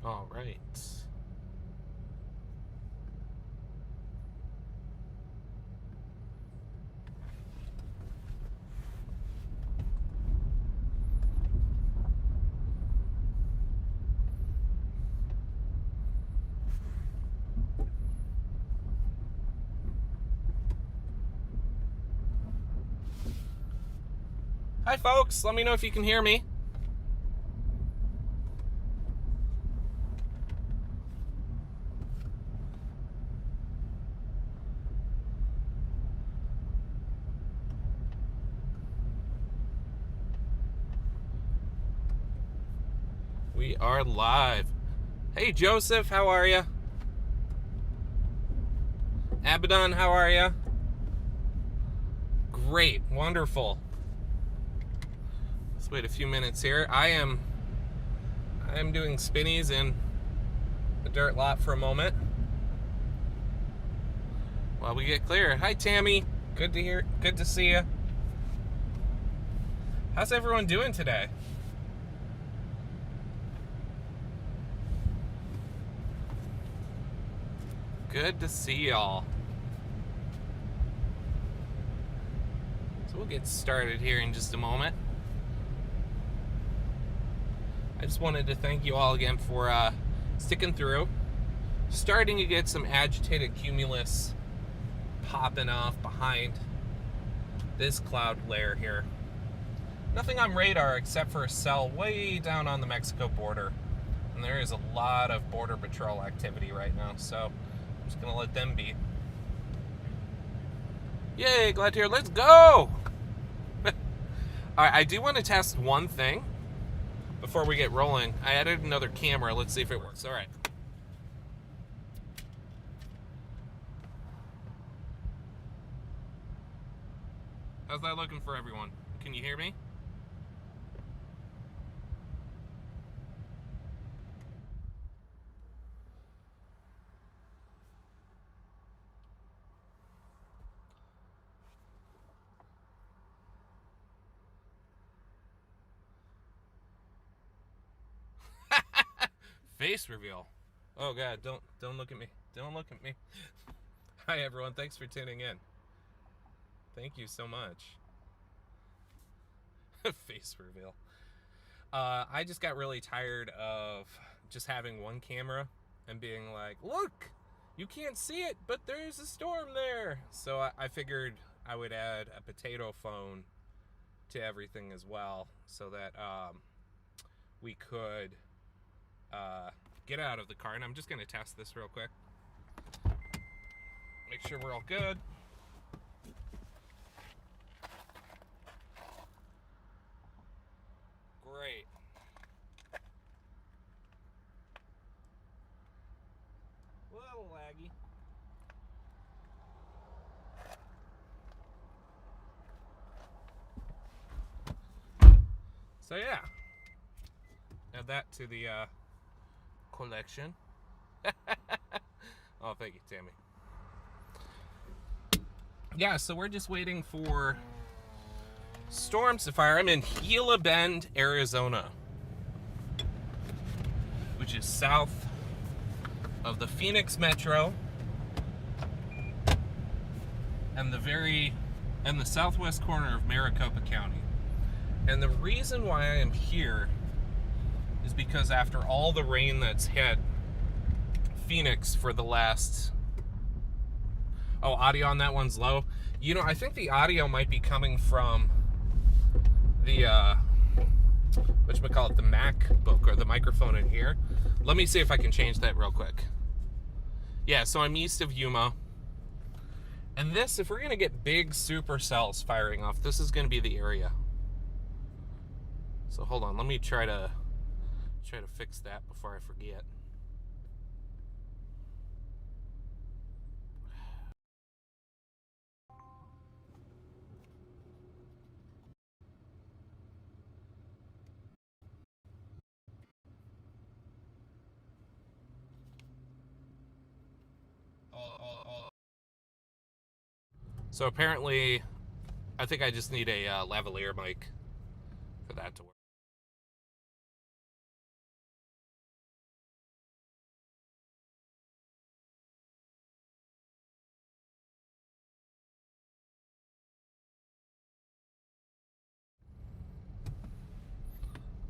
All right. Hi, folks. Let me know if you can hear me. We are live. Hey, Joseph, how are you? Abaddon, how are you? Great, wonderful. Let's wait a few minutes here. I am doing spinnies in the dirt lot for a moment while we get clear. Hi, Tammy. Good to see you. How's everyone doing today? Good to see y'all. So we'll get started here in just a moment. I just wanted to thank you all again for sticking through. Starting to get some agitated cumulus popping off behind this cloud layer here. Nothing on radar except for a cell way down on the Mexico border. And there is a lot of border patrol activity right now, so I'm just gonna let them be. Yay, glad to hear. Let's go! Alright, I do want to test one thing before we get rolling. I added another camera. Let's see if it works. Alright. How's that looking for everyone? Can you hear me? Face reveal. Oh god, don't look at me. Don't look at me. Hi everyone, thanks for tuning in. Thank you so much. Face reveal. I just got really tired of just having one camera and being like, look, you can't see it, but there's a storm there. So I figured I would add a potato phone to everything as well, so that we could get out of the car. And I'm just going to test this real quick. Make sure we're all good. Great. A little laggy. So yeah, add that to the collection. Oh, thank you, Tammy. Yeah, so we're just waiting for storms to fire. I'm in Gila Bend, Arizona, which is south of the Phoenix Metro and the southwest corner of Maricopa County. And the reason why I am here is because after all the rain that's hit Phoenix for the last... Oh, audio on that one's low. You know, I think the audio might be coming from the, whatchamacallit, the MacBook or the microphone in here. Let me see if I can change that real quick. Yeah, so I'm east of Yuma. And this, if we're going to get big supercells firing off, this is going to be the area. So hold on, let me try to fix that before I forget. So apparently, I think I just need a lavalier mic for that to work.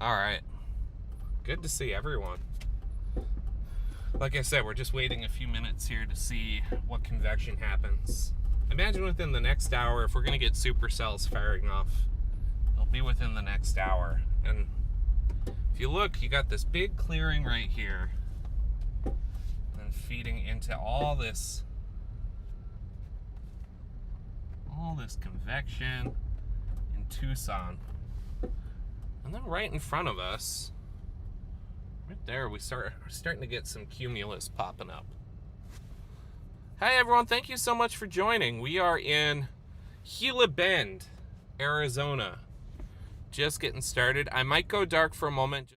All right. Good to see everyone. Like I said, we're just waiting a few minutes here to see what convection happens. Imagine within the next hour, if we're going to get supercells firing off, it'll be within the next hour. And if you look, you got this big clearing right here, and feeding into all this convection in Tucson. And then right in front of us, right there, we're starting to get some cumulus popping up. Hi everyone, thank you so much for joining. We are in Gila Bend, Arizona. Just getting started. I might go dark for a moment.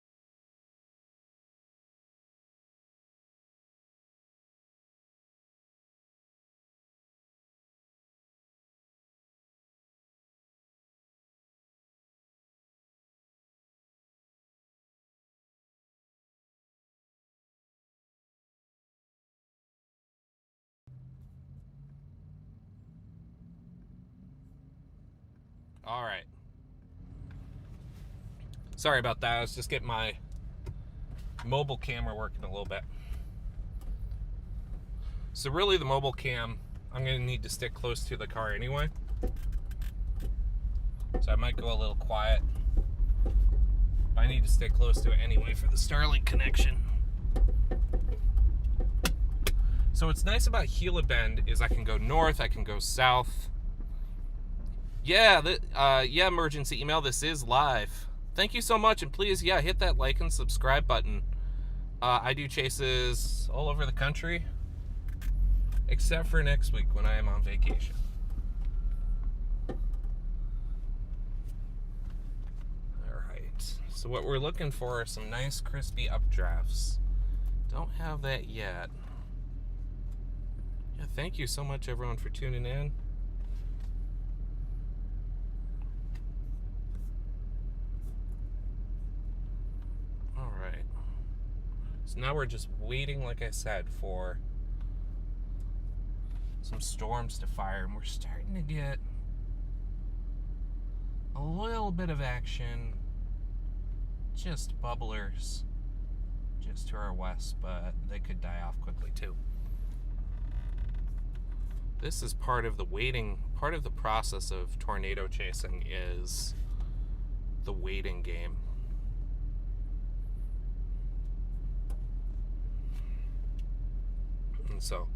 All right. Sorry about that. I was just getting my mobile camera working a little bit. So really the mobile cam, I'm going to need to stick close to the car anyway. So I might go a little quiet. But I need to stick close to it anyway for the Starlink connection. So what's nice about Gila Bend is I can go north, I can go south. Yeah, emergency email, this is live. Thank you so much, and please, hit that like and subscribe button. I do chases all over the country, except for next week when I am on vacation. All right, so what we're looking for are some nice crispy updrafts. Don't have that yet. Yeah, thank you so much, everyone, for tuning in. So now we're just waiting, like I said, for some storms to fire, and we're starting to get a little bit of action, just bubblers just to our west, but they could die off quickly too. This is part of the process of tornado chasing is the waiting game. And so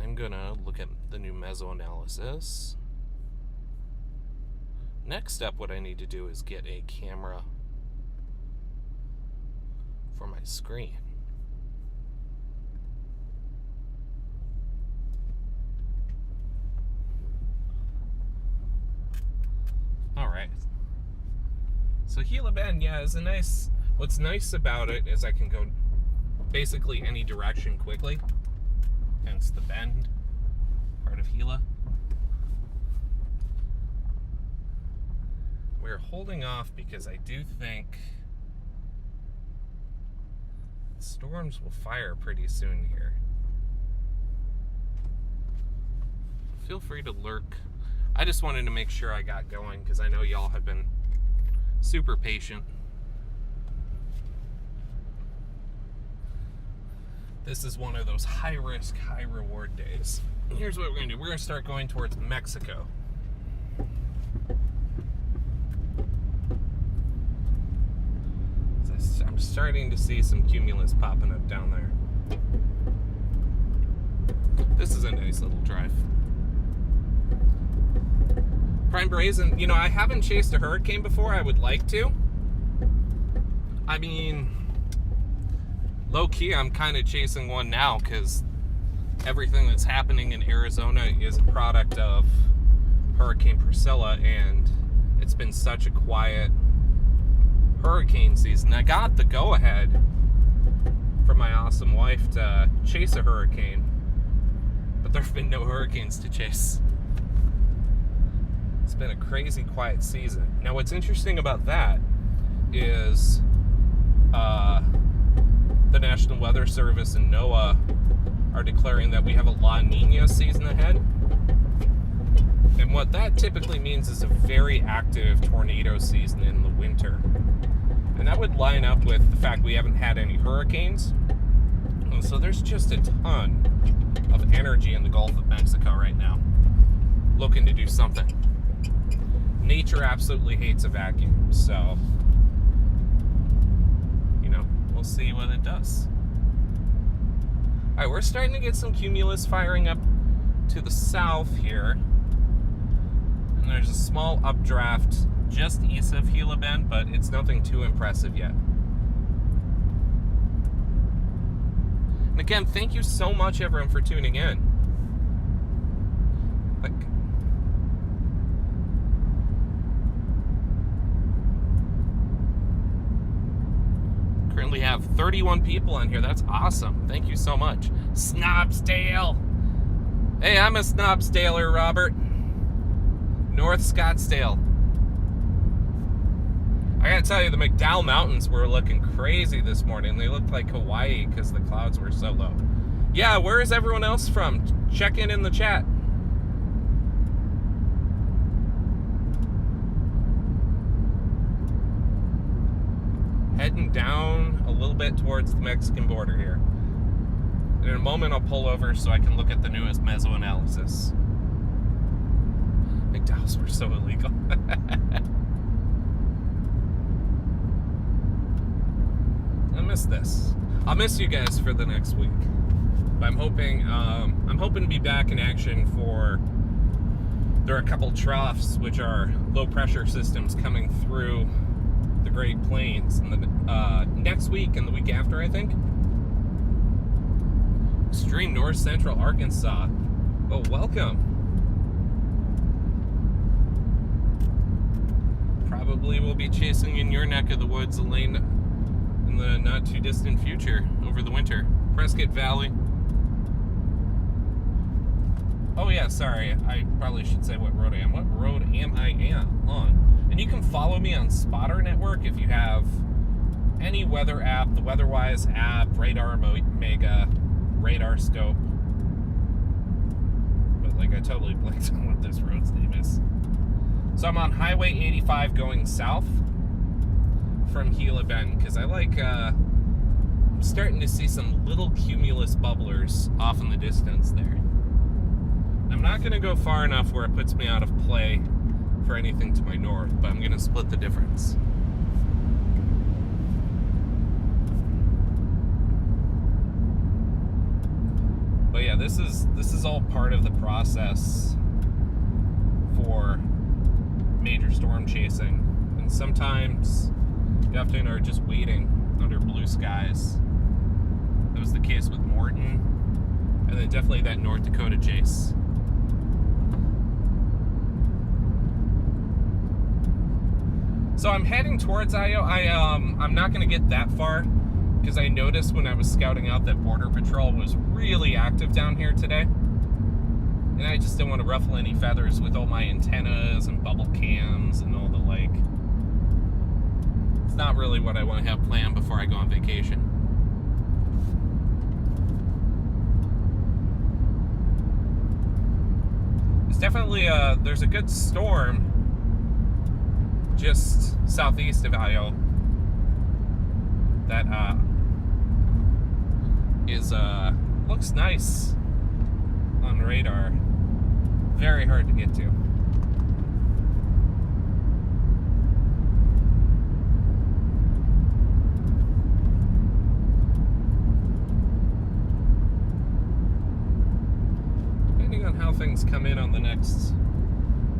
I'm gonna look at the new mesoanalysis. Next step, what I need to do is get a camera for my screen. All right. So Gila Bend, is a nice. What's nice about it is I can go basically any direction quickly. Hence the bend part of Gila. We're holding off because I do think storms will fire pretty soon here. Feel free to lurk. I just wanted to make sure I got going because I know y'all have been super patient. This is one of those high-risk, high-reward days. Here's what we're going to do. We're going to start going towards Mexico. I'm starting to see some cumulus popping up down there. This is a nice little drive. Prime Brazen, I haven't chased a hurricane before. I would like to. I mean, low-key, I'm kind of chasing one now because everything that's happening in Arizona is a product of Hurricane Priscilla, and it's been such a quiet hurricane season. I got the go-ahead from my awesome wife to chase a hurricane, but there have been no hurricanes to chase. It's been a crazy quiet season. Now, what's interesting about that is the National Weather Service and NOAA are declaring that we have a La Nina season ahead. And what that typically means is a very active tornado season in the winter. And that would line up with the fact we haven't had any hurricanes. And so there's just a ton of energy in the Gulf of Mexico right now, looking to do something. Nature absolutely hates a vacuum, so, we'll see what it does. All right, we're starting to get some cumulus firing up to the south here. And there's a small updraft just east of Gila Bend, but it's nothing too impressive yet. And again, thank you so much, everyone, for tuning in. Currently have 31 people on here. That's awesome. Thank you so much. Snobsdale. Hey, I'm a Snobsdaler, Robert. North Scottsdale. I gotta tell you, the McDowell Mountains were looking crazy this morning. They looked like Hawaii because the clouds were so low. Yeah, where is everyone else from? Check in the chat. Heading down a little bit towards the Mexican border here. In a moment, I'll pull over so I can look at the newest mesoanalysis. McDowell's were so illegal. I miss this. I'll miss you guys for the next week. But I'm hoping to be back in action for. There are a couple troughs, which are low pressure systems coming through the Great Plains in the next week and the week after, I think. Extreme north central Arkansas. Oh, welcome. Probably will be chasing in your neck of the woods, Elaine, in the not too distant future over the winter. Prescott Valley. Oh yeah, sorry. I probably should say what road I am. What road am I on? And you can follow me on Spotter Network if you have any weather app, the WeatherWise app, Radar Mega, Radar Scope. But I totally blanked on what this road's name is. So I'm on Highway 85 going south from Gila Bend because I'm starting to see some little cumulus bubblers off in the distance there. I'm not going to go far enough where it puts me out of play for anything to my north, but I'm going to split the difference. But yeah, this is all part of the process for major storm chasing, and sometimes you often are just waiting under blue skies. That was the case with Morton, and then definitely that North Dakota chase. So I'm heading towards Io. I'm not going to get that far because I noticed when I was scouting out that Border Patrol was really active down here today. And I just don't want to ruffle any feathers with all my antennas and bubble cams and all the like. It's not really what I want to have planned before I go on vacation. It's definitely there's a good storm just southeast of Io that looks nice on radar. Very hard to get to. Depending on how things come in on the next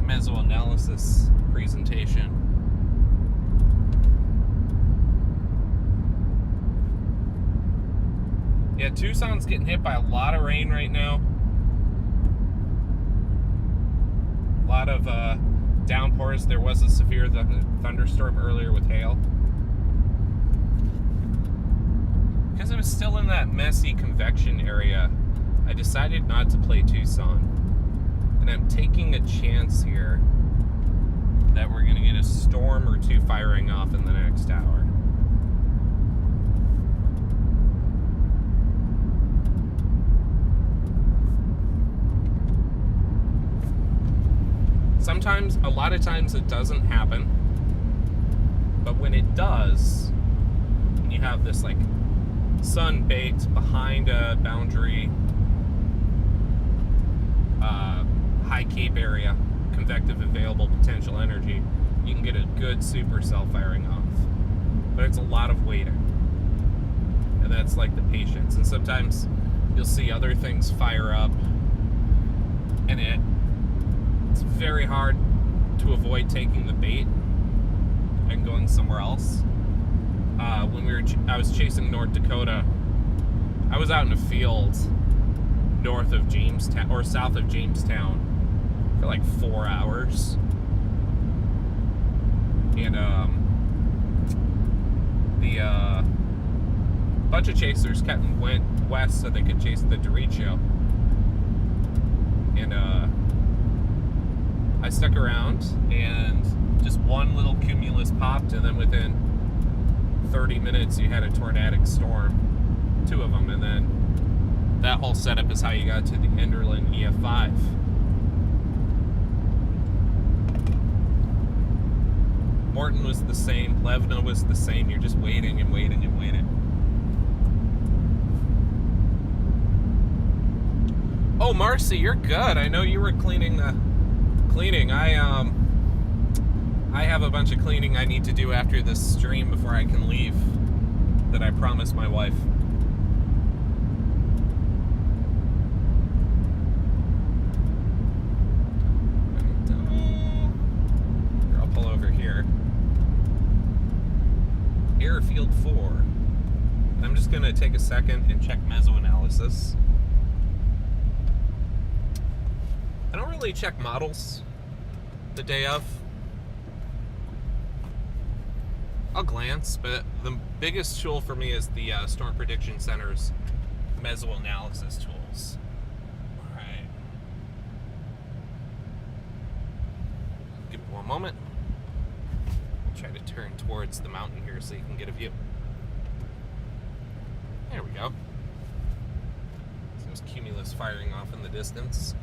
mesoanalysis presentation. Yeah, Tucson's getting hit by a lot of rain right now. A lot of downpours. There was a severe thunderstorm earlier with hail. Because it was still in that messy convection area, I decided not to play Tucson. And I'm taking a chance here that we're going to get a storm or two firing off in the next hour. Sometimes, a lot of times it doesn't happen, but when it does, and you have this like sun baked behind a boundary high cape area, convective available potential energy, you can get a good supercell firing off. But it's a lot of waiting, and that's like the patience. And sometimes you'll see other things fire up, and it's very hard to avoid taking the bait and going somewhere else. When I was chasing North Dakota, I was out in a field north of Jamestown or south of Jamestown for like 4 hours, and the bunch of chasers went west so they could chase the derecho, and I stuck around, and just one little cumulus popped, and then within 30 minutes you had a tornadic storm, 2 of them, and then that whole setup is how you got to the Enderlin EF5. Morton was the same, Plevna was the same. You're just waiting and waiting and waiting. Oh, Marcy, you're good. I know you were cleaning. I have a bunch of cleaning I need to do after this stream before I can leave, that I promised my wife. I'll pull over here. Airfield 4. I'm just going to take a second and check mesoanalysis. I don't really check models the day of. I'll glance, but the biggest tool for me is the Storm Prediction Center's mesoanalysis tools. Alright. Give me one moment. I'll try to turn towards the mountain here so you can get a view. There we go. There's cumulus firing off in the distance.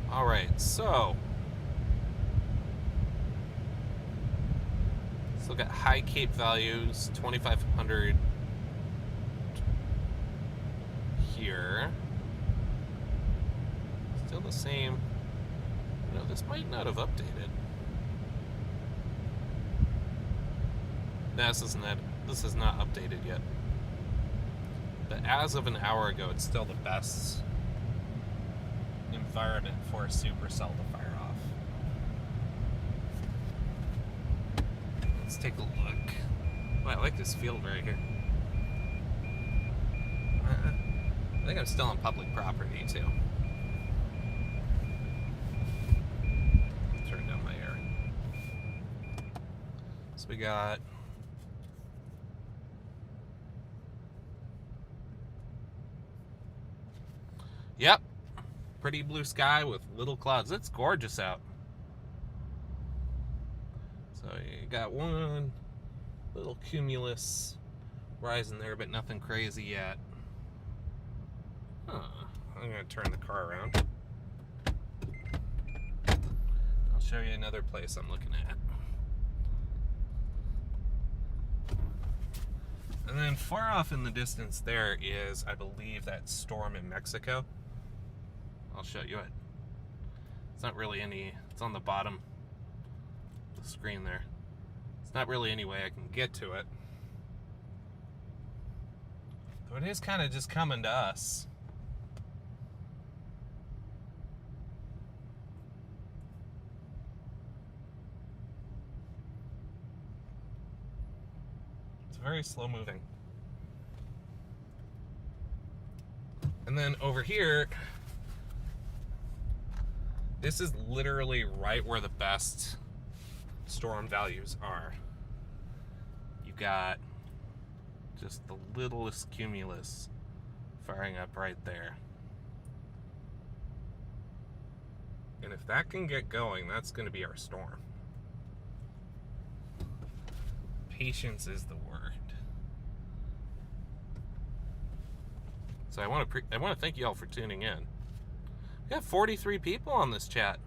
Alright, so let's look at high cape values, 2,500 here. Still the same. No, this might not have updated. This is not updated yet. But as of an hour ago, it's still the best environment for a supercell to fire off. Let's take a look. Oh, I like this field right here. I think I'm still on public property too. Turn down my air. So we got yep. Pretty blue sky with little clouds. It's gorgeous out. So you got one little cumulus rising there, but nothing crazy yet. Huh. I'm going to turn the car around. I'll show you another place I'm looking at. And then far off in the distance there is, I believe, that storm in Mexico. I'll show you it. It's not really any, it's on the bottom of the screen there. It's not really any way I can get to it. Though it is kind of just coming to us. It's very slow moving. And then over here, this is literally right where the best storm values are. You've got just the littlest cumulus firing up right there. And if that can get going, that's going to be our storm. Patience is the word. So I want to thank you all for tuning in. Yeah, 43 people on this chat.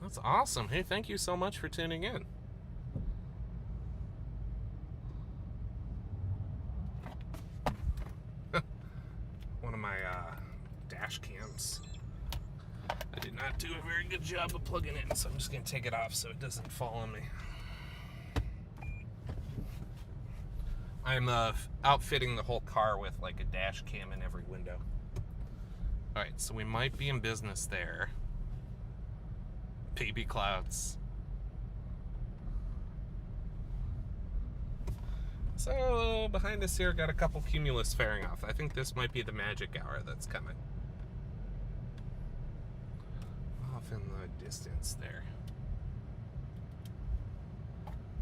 That's awesome. Hey, thank you so much for tuning in. One of my dash cams. I did not do a very good job of plugging it in, so I'm just going to take it off so it doesn't fall on me. I'm outfitting the whole car with like a dash cam in every window. Alright, so we might be in business there. Baby clouds. So, behind us here, got a couple cumulus fairing off. I think this might be the magic hour that's coming. Off in the distance there.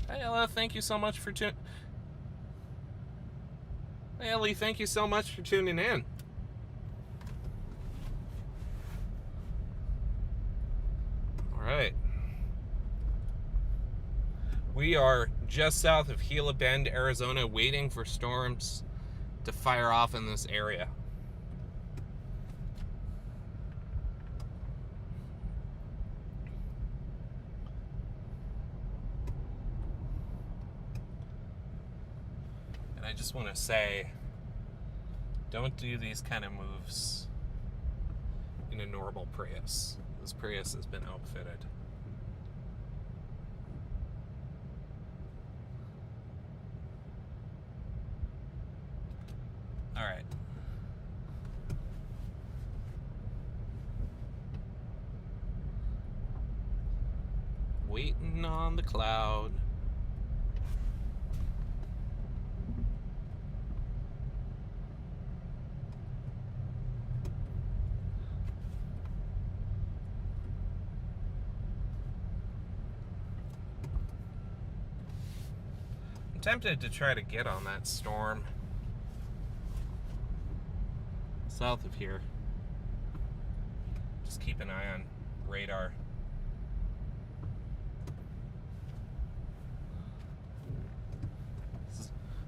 Hey, Ella, thank you so much for tuning... Hey, Ellie, thank you so much for tuning in. All right. We are just south of Gila Bend, Arizona, waiting for storms to fire off in this area. And I just want to say, don't do these kind of moves in a normal Prius. This Prius has been outfitted. All right. Waiting on the cloud. I'm tempted to try to get on that storm south of here. Just keep an eye on radar.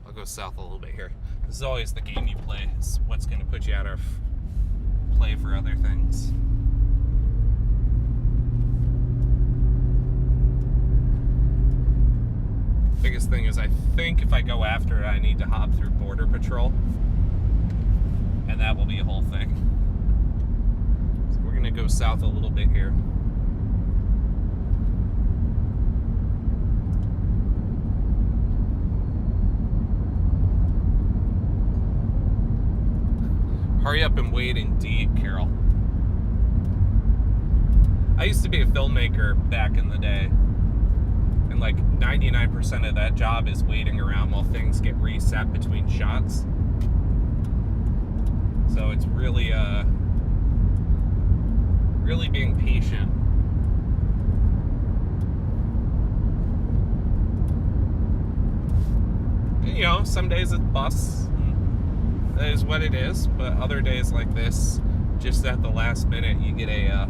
I'll go south a little bit here. This is always the game you play. It's what's going to put you out of play for other things. Biggest thing is I think if I go after it, I need to hop through Border Patrol. And that will be a whole thing. So we're going to go south a little bit here. Hurry up and wait indeed, Carol. I used to be a filmmaker back in the day. And like 99% of that job is waiting around while things get reset between shots. So it's really, really being patient. And, you know, some days it busts. That is what it is. But other days like this, just at the last minute, you get a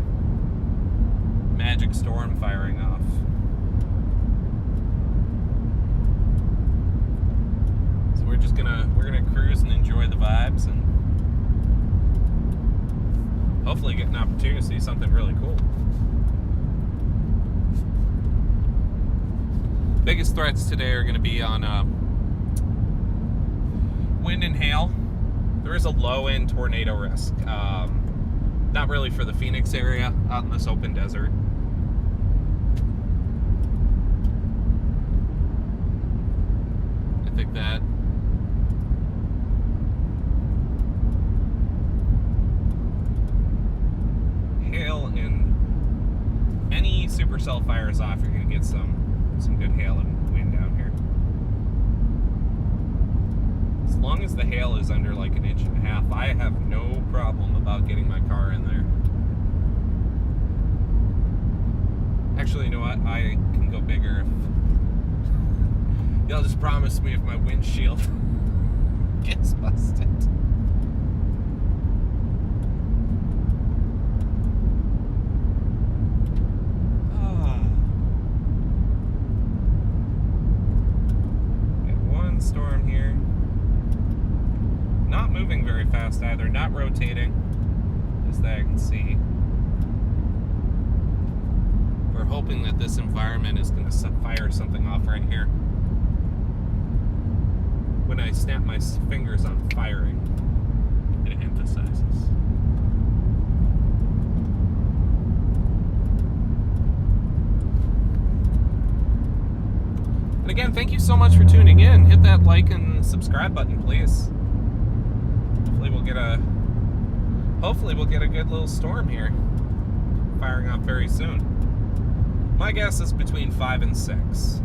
magic storm firing off. So we're gonna cruise and enjoy the vibes and hopefully get an opportunity to see something really cool. Biggest threats today are going to be on wind and hail. There is a low-end tornado risk. Not really for the Phoenix area, out in this open desert. I think that hail and any supercell fires off, you're going to get some good hail and wind down here. As long as the hail is under like 1.5 inches, I have no problem about getting my car in there. Actually, you know what? I can go bigger if y'all just promise me if my windshield gets busted. Storm here. fast either. Not rotating, as that I can see. We're hoping that this environment is going to fire something off right here. When I snap my fingers on firing, it emphasizes. And again, thank you so much for tuning in. Hit that like and subscribe button, please. Hopefully we'll get a good little storm here, firing up very soon. My guess is between 5 and 6.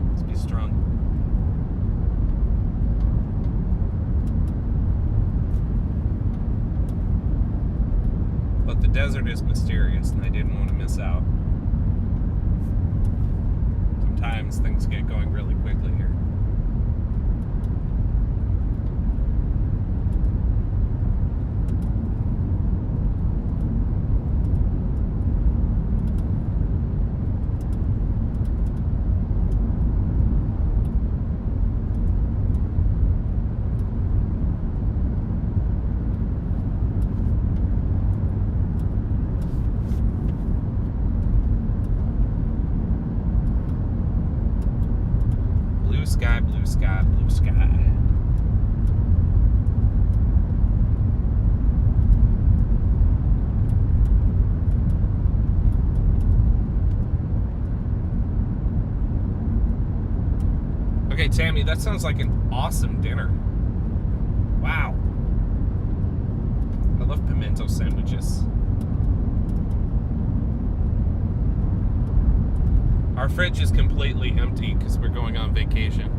Let's be strong. But the desert is mysterious, and I didn't want to miss out. Sometimes things get going really quickly here. Blue sky, blue sky, blue sky. Okay, Tammy, that sounds like an awesome dinner. Wow. I love pimento sandwiches. Our fridge is completely empty because we're going on vacation.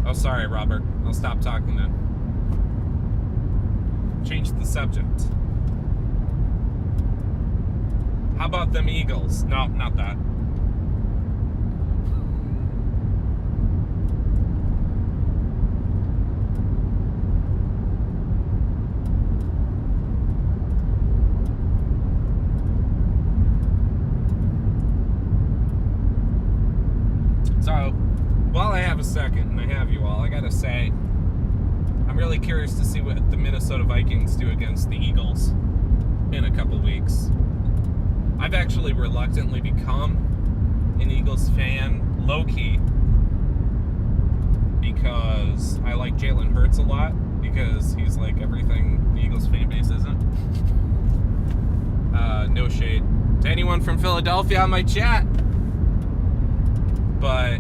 Oh, sorry, Robert. I'll stop talking then. Change the subject. How about them Eagles? No, not that. So, while I have a second, and I have you all, I gotta say, I'm really curious to see what the Minnesota Vikings do against the Eagles in a couple weeks. I've actually reluctantly become an Eagles fan, low-key, because I like Jalen Hurts a lot, because he's like everything the Eagles fan base isn't. No shade to anyone from Philadelphia on my chat. But,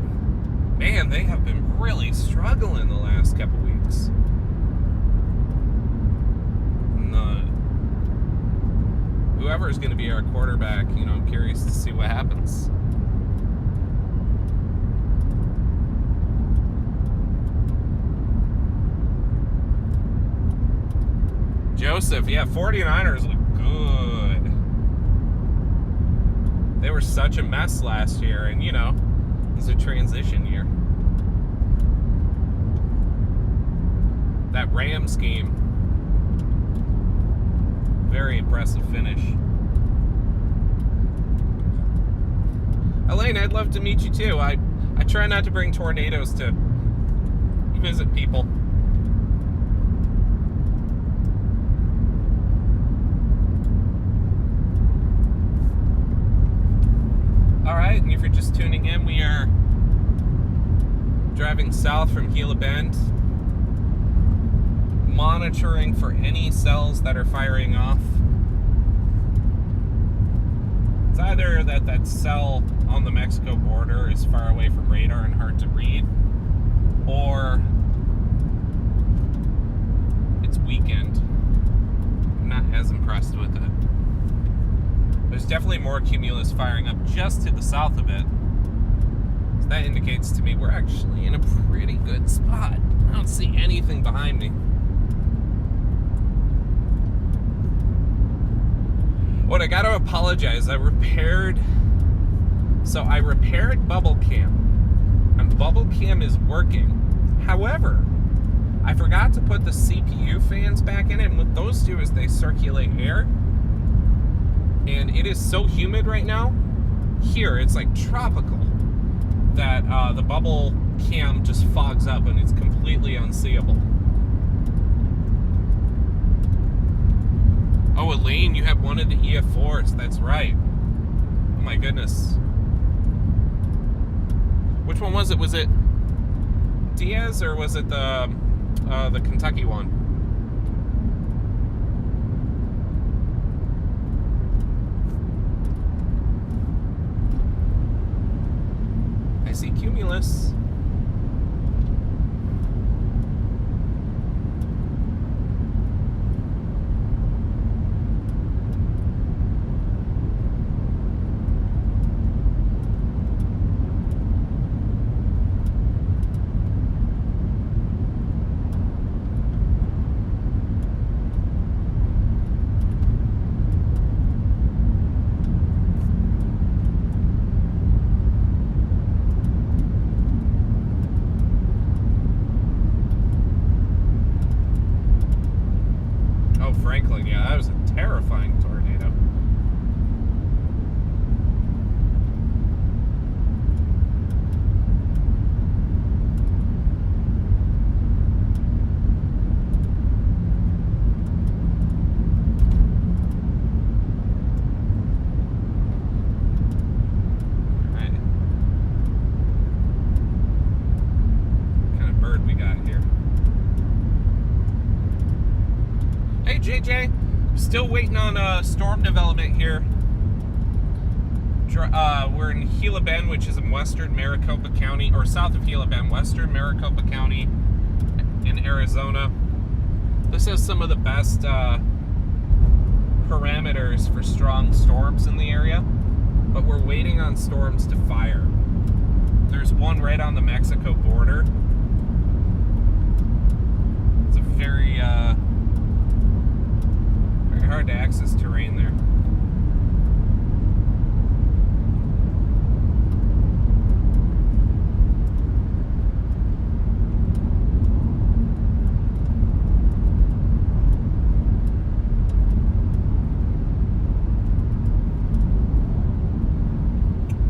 man, they have been really struggling the last couple weeks. And whoever is going to be our quarterback, you know, I'm curious to see what happens. Joseph, yeah, 49ers look good. They were such a mess last year, and, you know, it's a transition year. That Rams game, very impressive finish. Elaine, I'd love to meet you too. I try not to bring tornadoes to visit people. Alright, and if you're just tuning in, we are driving south from Gila Bend, monitoring for any cells that are firing off. It's either that cell on the Mexico border is far away from radar and hard to read, or it's weakened. I'm not as impressed with it. There's definitely more cumulus firing up just to the south of it. So that indicates to me we're actually in a pretty good spot. I don't see anything behind me. What, I gotta apologize. I repaired bubble cam. And bubble cam is working. However, I forgot to put the CPU fans back in it. And what those do is they circulate air. And it is so humid right now. Here, it's like tropical. that the bubble cam just fogs up and it's completely unseeable. Oh, Elaine, you have one of the EF4s. That's right. Oh my goodness. Which one was it? Was it Diaz or was it the Kentucky one? I see cumulus. Franklin, yeah, that was a terrifying tornado. All right. What kind of bird we got here? Hey, JJ, still waiting on storm development here. We're in Gila Bend, which is in western Maricopa County, or south of Gila Bend, western Maricopa County in Arizona. This has some of the best parameters for strong storms in the area, but we're waiting on storms to fire. There's one right on the Mexico border. It's a very hard to access terrain there.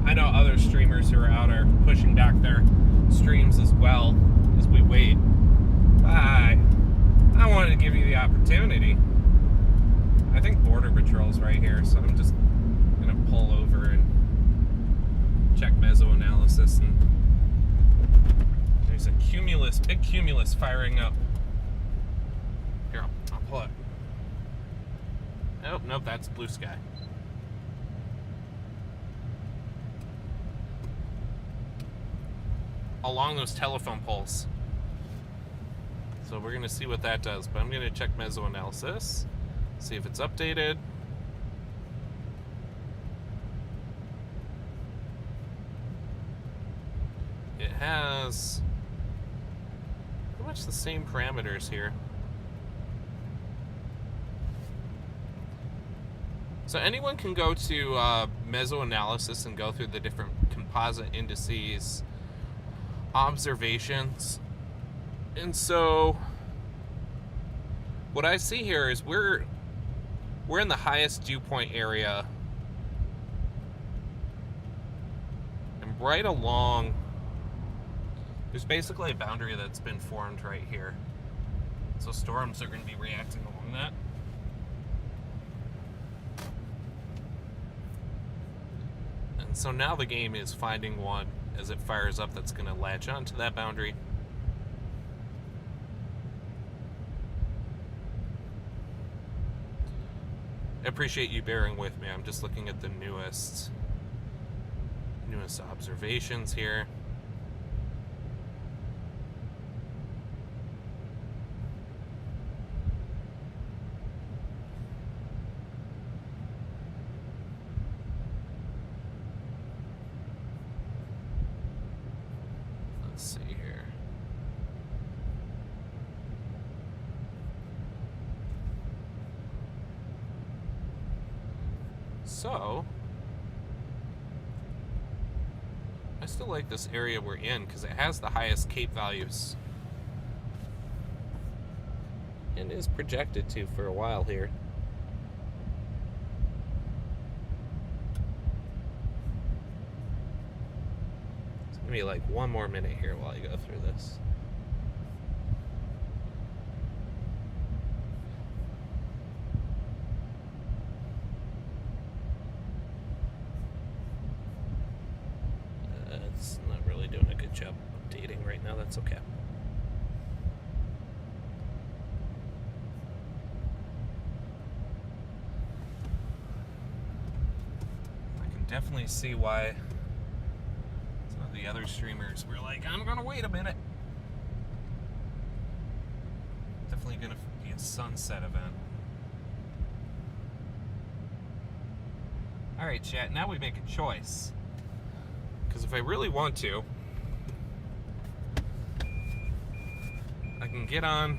I know other streamers who are out are pushing back their streams as well as we wait. I wanted to give you the opportunity. I think Border Patrol's right here, so I'm just gonna pull over and check mesoanalysis. And there's a cumulus, big cumulus firing up. Here, I'll pull it. Oh, nope, that's blue sky. Along those telephone poles. So we're gonna see what that does, but I'm gonna check mesoanalysis. See if it's updated. It has pretty much the same parameters here. So anyone can go to mesoanalysis and go through the different composite indices, observations. And so what I see here is we're in the highest dew point area, and right along, there's basically a boundary that's been formed right here. So storms are going to be reacting along that. And so now the game is finding one as it fires up that's going to latch onto that boundary. I appreciate you bearing with me. I'm just looking at the newest observations here. Let's see here. So, I still like this area we're in because it has the highest CAPE values. And is projected to for a while here. So I'm me like one more minute here while I go through this. It's not really doing a good job updating right now. That's okay. I can definitely see why some of the other streamers were like, I'm gonna wait a minute. Definitely gonna be a sunset event. Alright, chat, now we make a choice. Because if I really want to, I can get on.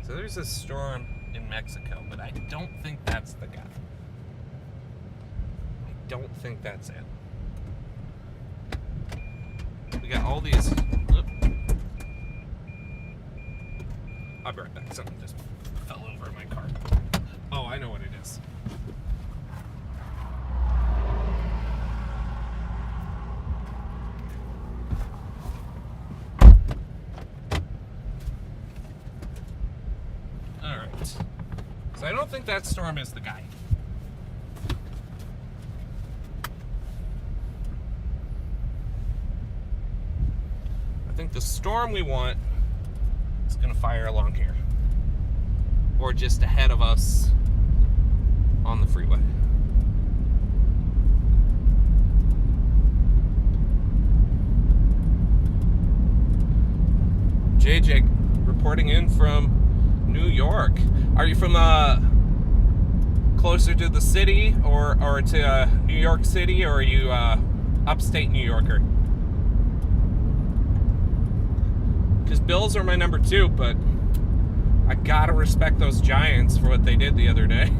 So there's a storm in Mexico, but I don't think that's the guy. I don't think that's it. We got all these. I'll be right back. Something just fell over in my car. Oh, I know what it is. So I don't think that storm is the guy. I think the storm we want is going to fire along here. Or just ahead of us on the freeway. JJ reporting in from New York. Are you from closer to the city or to New York City, or are you upstate New Yorker? Because Bills are my number 2, but I gotta respect those Giants for what they did the other day.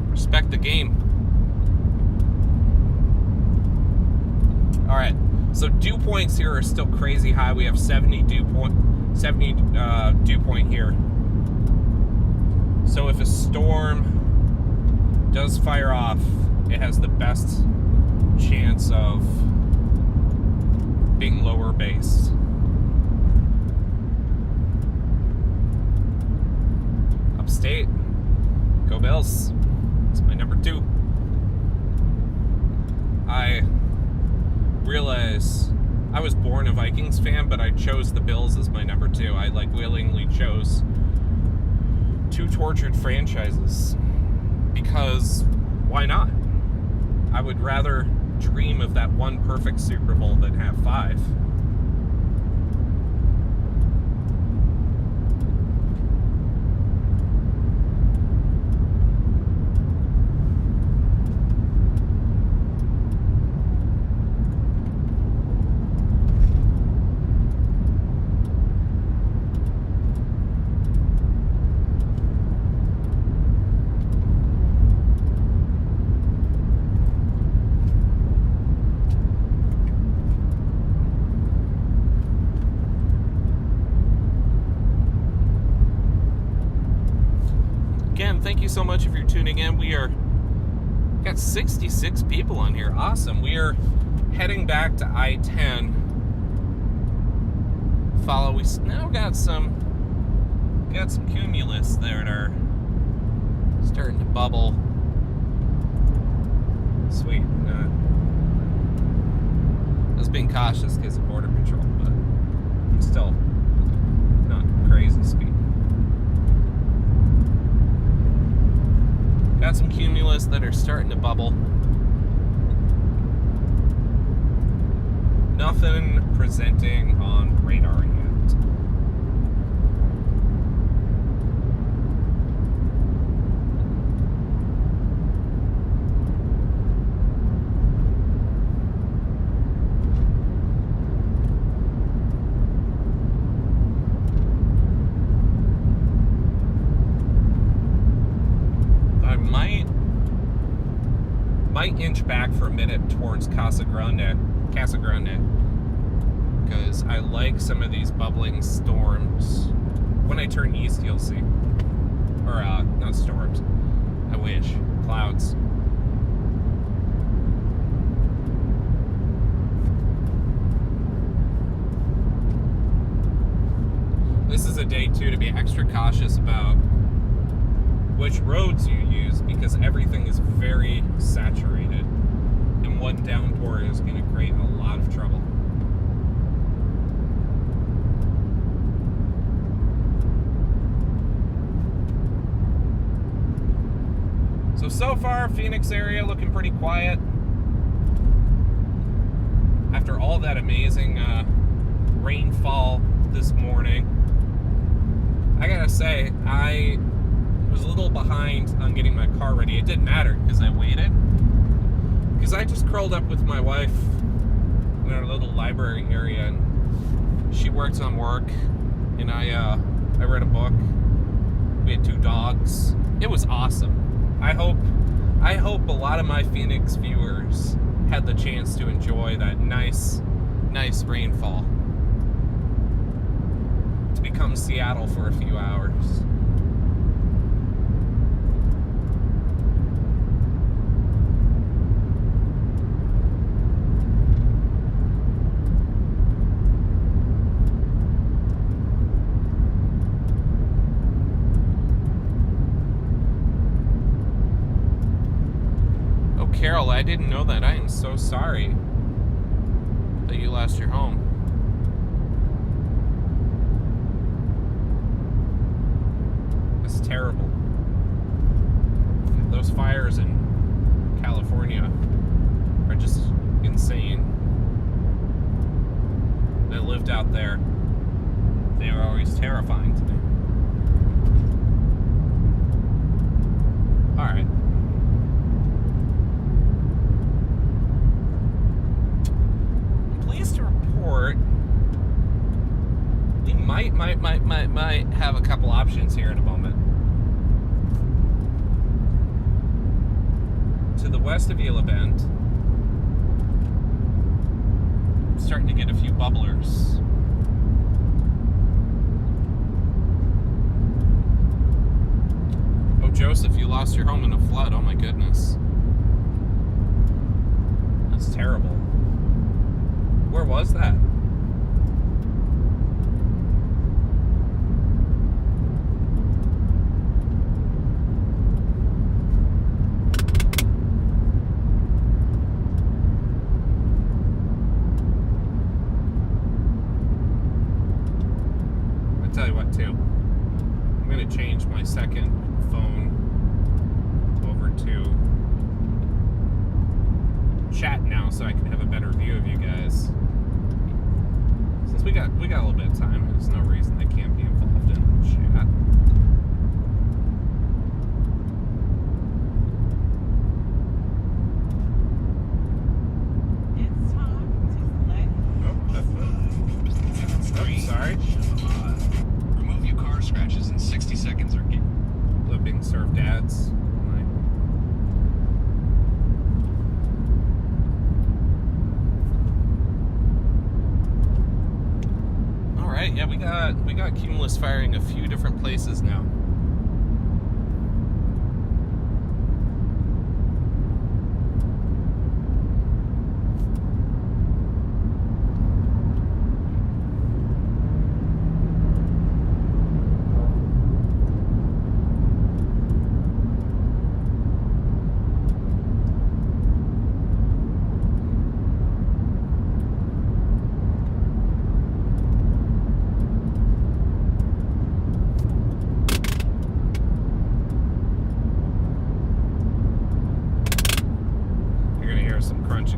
Respect the game. Alright, so dew points here are still crazy high. We have 70 dew point here. So if a storm does fire off, it has the best chance of being lower base. Upstate, go Bills. It's my number 2. I realize I was born a Vikings fan, but I chose the Bills as my number 2. I willingly chose 2 tortured franchises because why not? I would rather dream of that one perfect Super Bowl than have 5. Thank you so much if you're tuning in. We got 66 people on here. Awesome. We are heading back to I-10. We now got some cumulus there that are starting to bubble. Sweet. I was being cautious because of Border Patrol, but still not crazy speed. Got some cumulus that are starting to bubble. Nothing presenting on radar yet. Might inch back for a minute towards Casa Grande, because I like some of these bubbling storms. When I turn east, you'll see. Or, not storms. I wish. Clouds. is a day too to be extra cautious about which roads you use, because everything is very saturated, and one downpour is going to create a lot of trouble. So far, Phoenix area looking pretty quiet. After all that amazing rainfall this morning, I gotta say, I was a little behind on getting my car ready. It didn't matter because I waited. Because I just curled up with my wife in our little library area, and she worked on work, and I read a book. We had 2 dogs. It was awesome. I hope a lot of my Phoenix viewers had the chance to enjoy that nice rainfall. To become Seattle for a few hours. Carol, I didn't know that. I am so sorry that you lost your home. That's terrible. Those fires in California are just insane. They lived out there. They were always terrifying to me. All right. To report, we might have a couple options here in a moment. To the west of Gila Bend, I'm starting to get a few bubblers. Oh, Joseph, you lost your home in a flood. Oh my goodness. That's terrible. Where was that? I'll tell you what, too. I'm going to change my second phone over to chat now so I can have a better view of you guys. Since we got a little bit of time, there's no reason they can't be involved in chat. It's time to let Sorry. Remove your car scratches in 60 seconds or get Being served ads. Yeah, we got Cumulus firing a few different places now.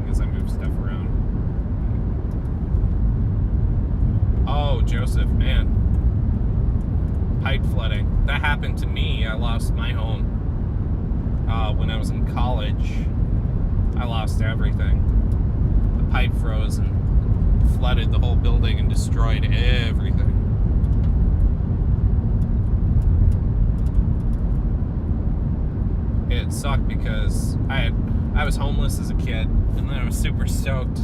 As I move stuff around. Oh, Joseph, man. Pipe flooding. That happened to me. I lost my home when I was in college. I lost everything. The pipe froze and flooded the whole building and destroyed everything. It sucked because I was homeless as a kid, and then I was super stoked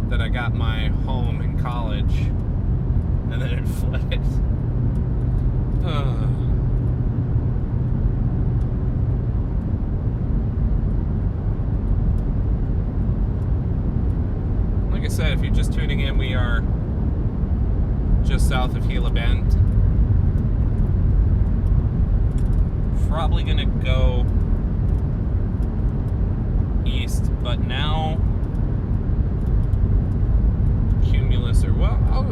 that I got my home in college, and then it flooded. Like I said, if you're just tuning in, we are just south of Gila Bend. go east, but now cumulus, or well, I'll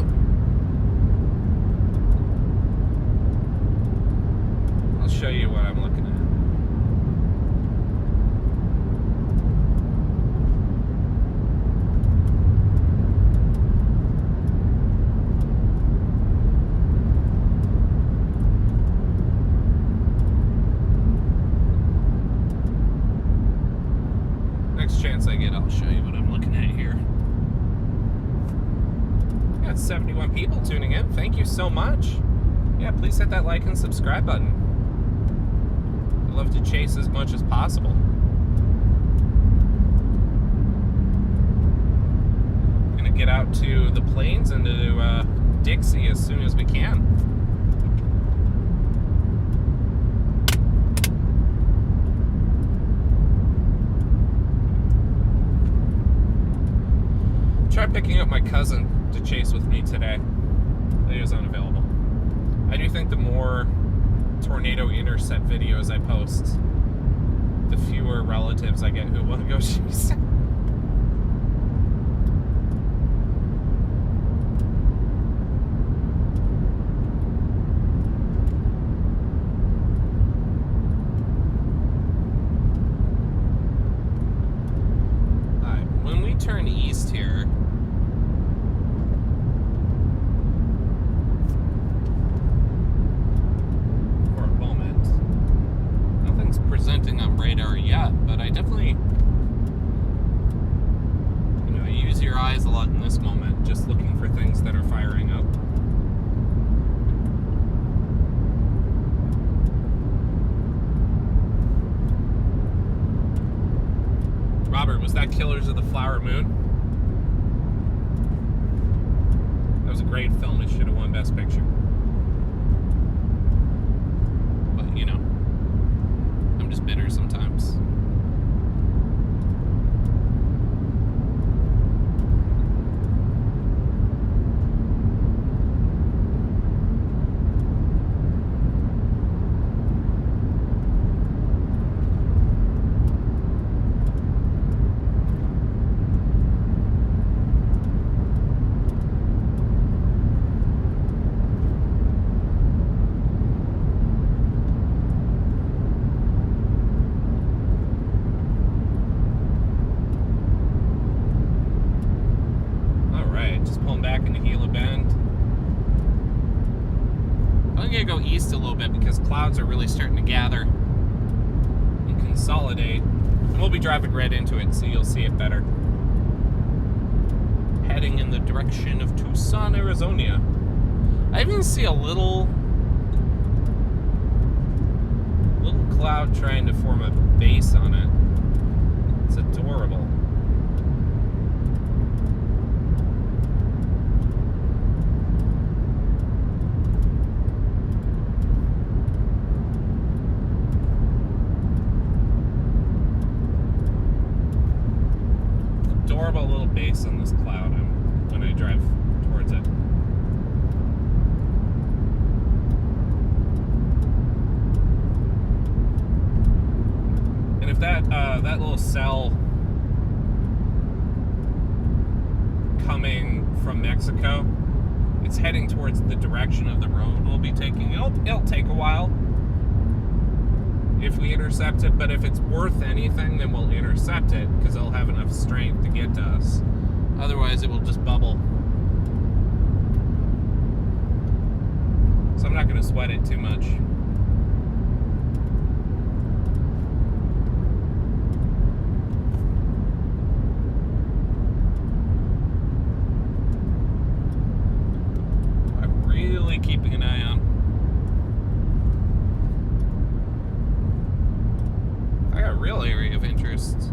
show you what I'm looking at. Next chance I get, I'll show you what I'm looking at here. Got 71 people tuning in. Thank you so much. Yeah, please hit that like and subscribe button. I'd love to chase as much as possible. Gonna get out to the plains and to Dixie as soon as we can. Try picking up my cousin to chase with me today. He was unavailable. I do think the more tornado intercept videos I post, the fewer relatives I get who want to go chase. When we turn east here, presenting on radar yet, but I definitely, I use your eyes a lot in this moment, just looking for things that are firing up. Robert, was that Killers of the Flower Moon? That was a great film. It should have won Best Picture. But, I'm just bitter sometimes. Go east a little bit because clouds are really starting to gather and consolidate, and we'll be driving right into it, so you'll see it better. Heading in the direction of Tucson, Arizona. I even see a little cloud trying to form a base on it. It's adorable. Adorable little base on this cloud when I drive towards it. And if that little cell coming from Mexico, it's heading towards the direction of the road we'll be taking. It'll take a while if we intercept it, but if it's worth anything, then we'll intercept it because it'll have enough strength to get to us. Otherwise, it will just bubble. So I'm not going to sweat it too much. I'm really keeping an eye on. I got a real area of interest.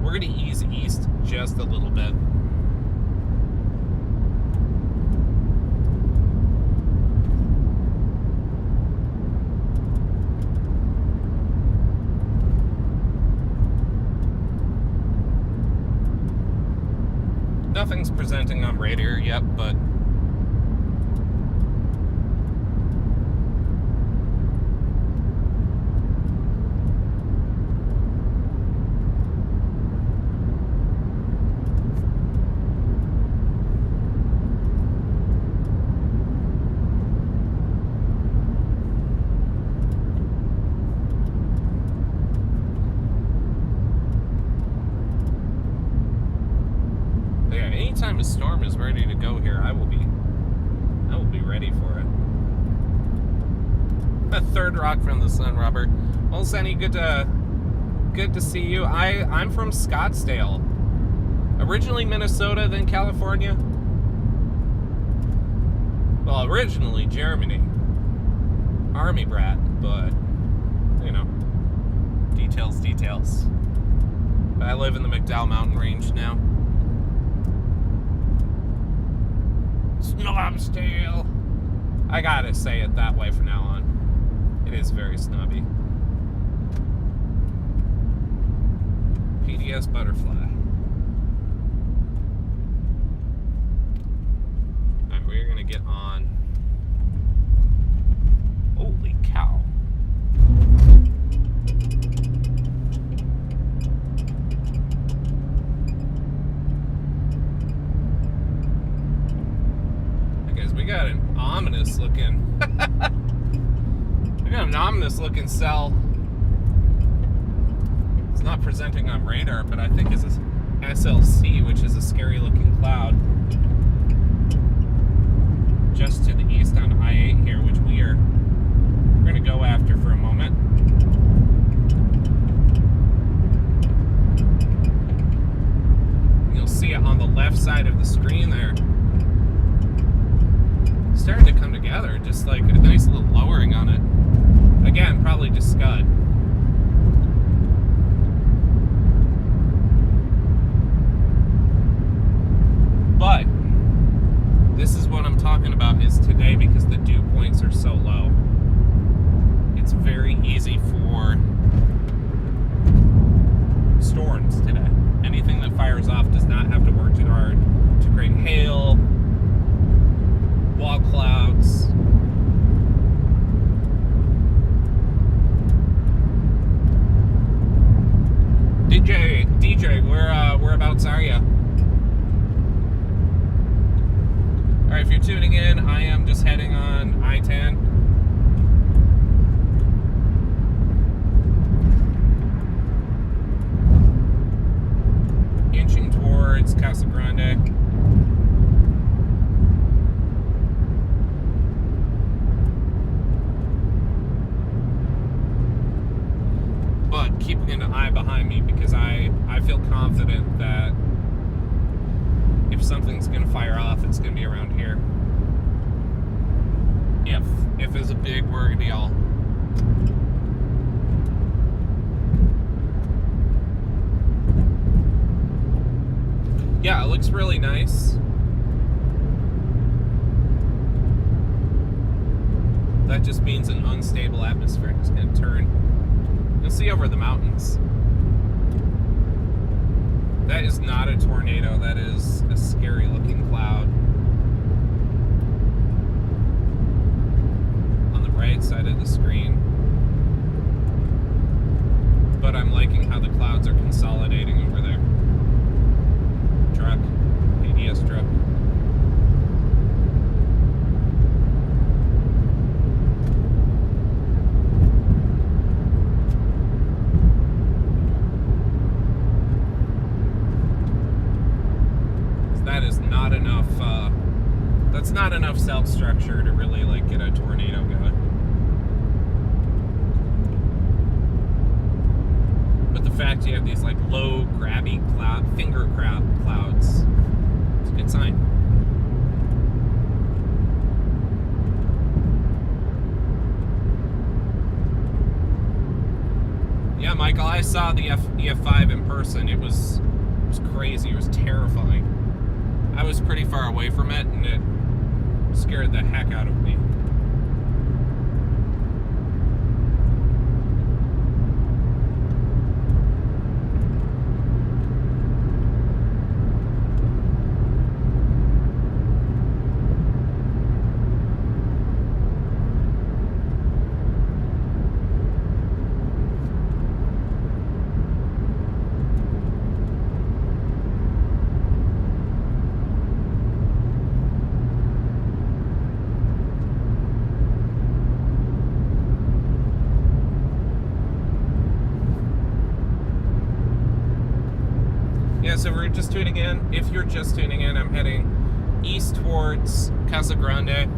We're going to ease east just a little bit. Nothing's presenting on radar yet, but anytime a storm is ready to go here, I will be ready for it. A third rock from the sun, Robert. Well, Sunny, good to see you. I'm from Scottsdale. Originally Minnesota, then California. Well, originally Germany. Army brat, but, you know, details. But I live in the McDowell Mountain Range now. Snobsdale. I gotta say it that way from now on. It is very snobby. PDS Butterfly. Alright, we're gonna get on. Holy cow. We got an ominous looking cell. It's not presenting on radar, but I think it's a SLC, which is a scary looking cloud. Just to the east on I-8 here, which we're going to go after for a moment. You'll see it on the left side of the screen there. Starting to come together, just like a nice little lowering on it. Again, probably just scud. But this is what I'm talking about is today, because the dew points are so low. It's very easy for storms today. Anything that fires off does not have to work too hard to create hail, wall clouds. DJ, whereabouts are you? Alright, if you're tuning in, I am just heading on I-10. Inching towards Casa Grande. But keeping an eye behind me, because I feel confident that if something's going to fire off, it's going to be around here. If it's a big word deal. Yeah, it looks really nice. That just means an unstable atmosphere is going to turn. You'll see over the mountains. That is not a tornado. That is a scary looking cloud. On the right side of the screen. But I'm liking how the clouds are consolidating over there. Truck. PDS truck. That is not enough, that's not enough cell structure to really, like, get a tornado going. But the fact you have these, like, low, grabby finger crab clouds, it's a good sign. Yeah, Michael, I saw the EF5 in person. It was crazy. It was terrifying. I was pretty far away from it, and it scared the heck out of me. just tuning in, I'm heading east towards Casa Grande.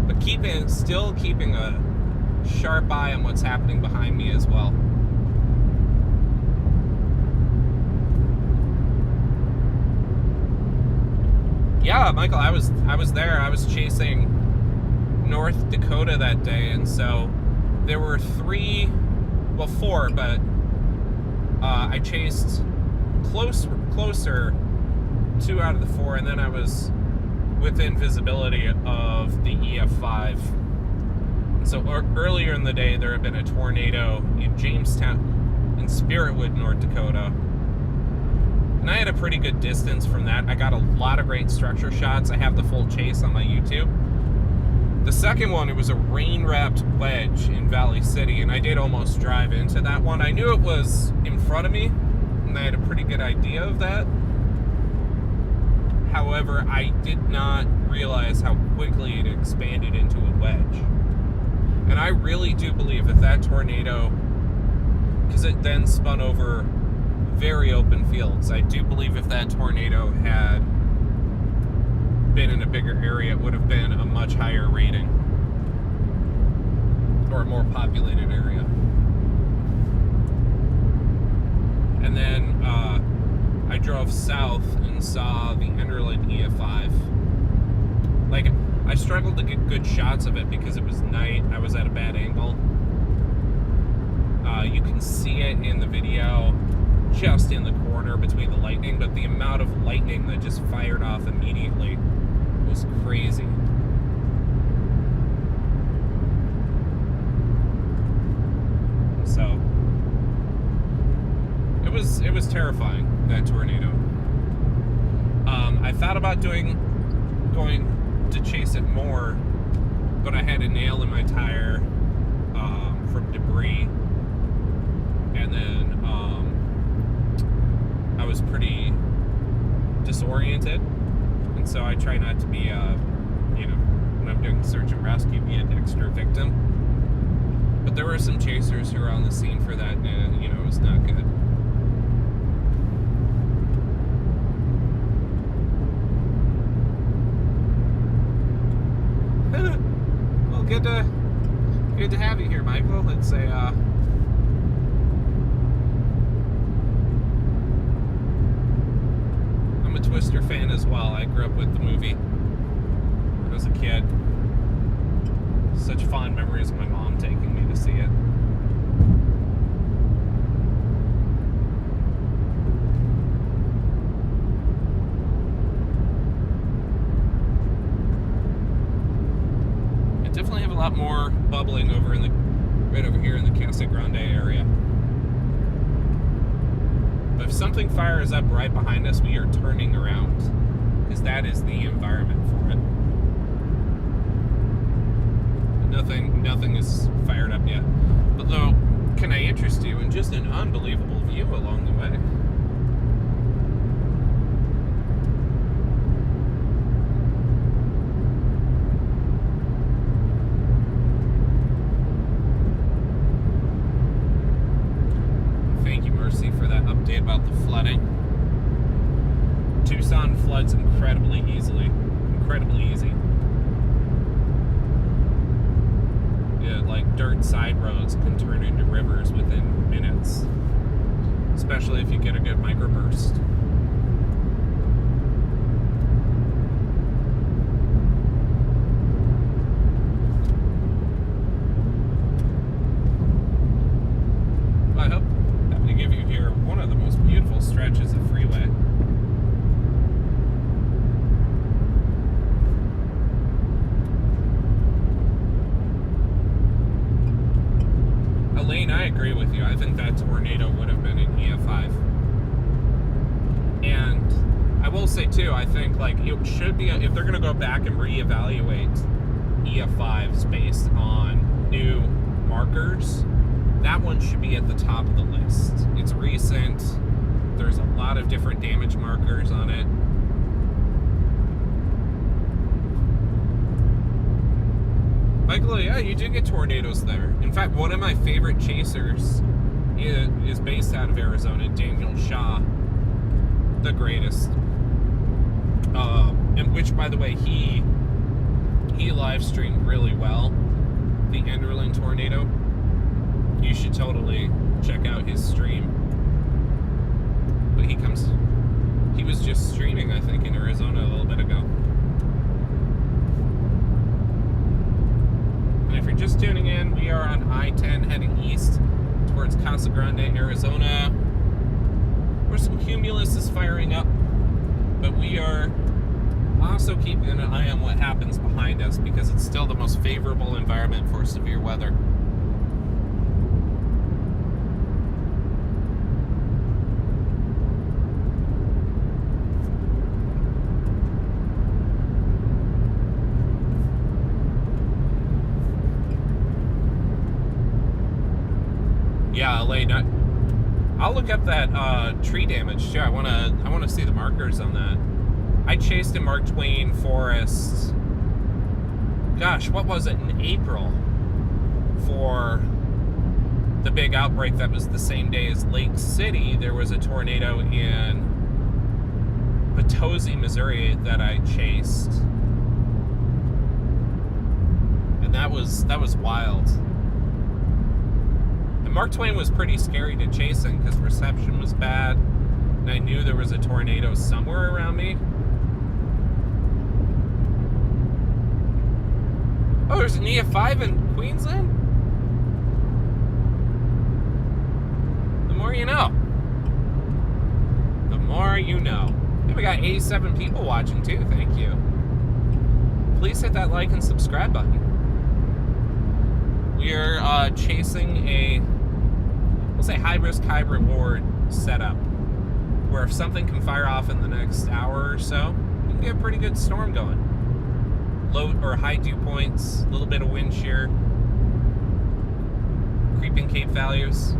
But still keeping a sharp eye on what's happening behind me as well. Yeah, Michael, I was there. I was chasing North Dakota that day, and so there were four, but I chased closer 2 out of the 4, and then I was within visibility of the EF5. And so earlier in the day, there had been a tornado in Jamestown, in Spiritwood, North Dakota. And I had a pretty good distance from that. I got a lot of great structure shots. I have the full chase on my YouTube. The second one, it was a rain-wrapped wedge in Valley City, and I did almost drive into that one. I knew it was in front of me, and I had a pretty good idea of that. However, I did not realize how quickly it expanded into a wedge. And I really do believe if that tornado, because it then spun over very open fields, I do believe if that tornado had been in a bigger area, it would have been a much higher rating, or a more populated area. And then I drove south and saw the Enderlin EF5. Like, I struggled to get good shots of it because it was night. I was at a bad angle. You can see it in the video just in the corner between the lightning, but the amount of lightning that just fired off immediately was crazy. So it was terrifying, that tornado. I thought about going to chase it more, but I had a nail in my tire from debris, and then I was pretty disoriented, and so I try not to be when I'm doing search and rescue, be an extra victim. But there were some chasers who were on the scene for that, and it was not good. Well, good to have you here, Michael. It's I'm a Twister fan as well. I grew up with the movie when I was a kid. Such fond memories of my mom taking me to see it. I definitely have a lot more bubbling right over here in the Casa Grande area. But if something fires up right behind us, we are turning around, because that is the environment for it. Nothing is fired up yet. But though, can I interest you in just an unbelievable view along the way? Thank you, Mercy, for that update about the flooding. Tucson floods incredibly easily. Incredibly easy. Like dirt side roads can turn into rivers within minutes, especially if you get a good microburst. Well, I hope I'm to give you here one of the most beautiful stretches of freeway. Elaine, I agree with you. I think that tornado would have been an EF5. And I will say, too, I think, like, it should be, if they're going to go back and reevaluate EF5s based on new markers, that one should be at the top of the list. It's recent. There's a lot of different damage markers on it. Michael, yeah, you do get tornadoes there. In fact, one of my favorite chasers is based out of Arizona, Daniel Shaw, the greatest. And which, by the way, he live streamed really well, the Enderlin tornado. You should totally check out his stream. But he was just streaming, I think, in Arizona a little bit ago. And if you're just tuning in, we are on I-10 heading east towards Casa Grande, Arizona, where some cumulus is firing up. But we are also keeping an eye on what happens behind us because it's still the most favorable environment for severe weather. Yeah, Elaine, I'll look up that tree damage too. I wanna see the markers on that. I chased in Mark Twain Forest. Gosh, what was it in April for the big outbreak that was the same day as Lake City? There was a tornado in Potosi, Missouri that I chased, and that was wild. Mark Twain was pretty scary to chase in because reception was bad, and I knew there was a tornado somewhere around me. Oh, there's an EF5 in Queensland? The more you know. The more you know. Hey, we got 87 people watching too, thank you. Please hit that like and subscribe button. We're chasing a, we'll say, high-risk, high-reward setup, where if something can fire off in the next hour or so, we can get a pretty good storm going. Low or high dew points, a little bit of wind shear, creeping Cape values.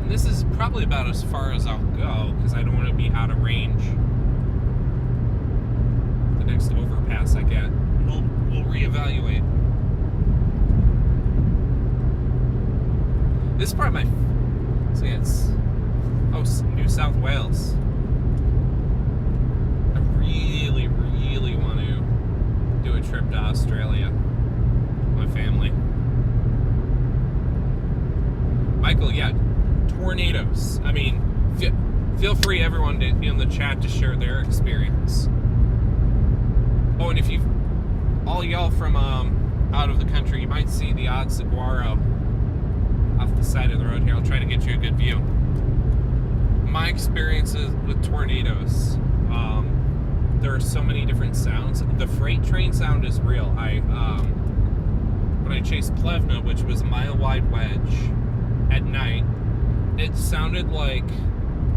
This is probably about as far as I'll go because I don't want to be out of range. The next overpass I get, we'll reevaluate. This is part of my, so yeah, it's, New South Wales. I really, really want to do a trip to Australia with my family. Michael, yeah. Tornadoes. I mean, feel free, everyone, in the chat to share their experience. Oh, and if you, all y'all from out of the country, you might see the odd saguaro off the side of the road here. I'll try to get you a good view. My experiences with tornadoes, there are so many different sounds. The freight train sound is real. When I chased Plevna, which was a mile-wide wedge at night, it sounded like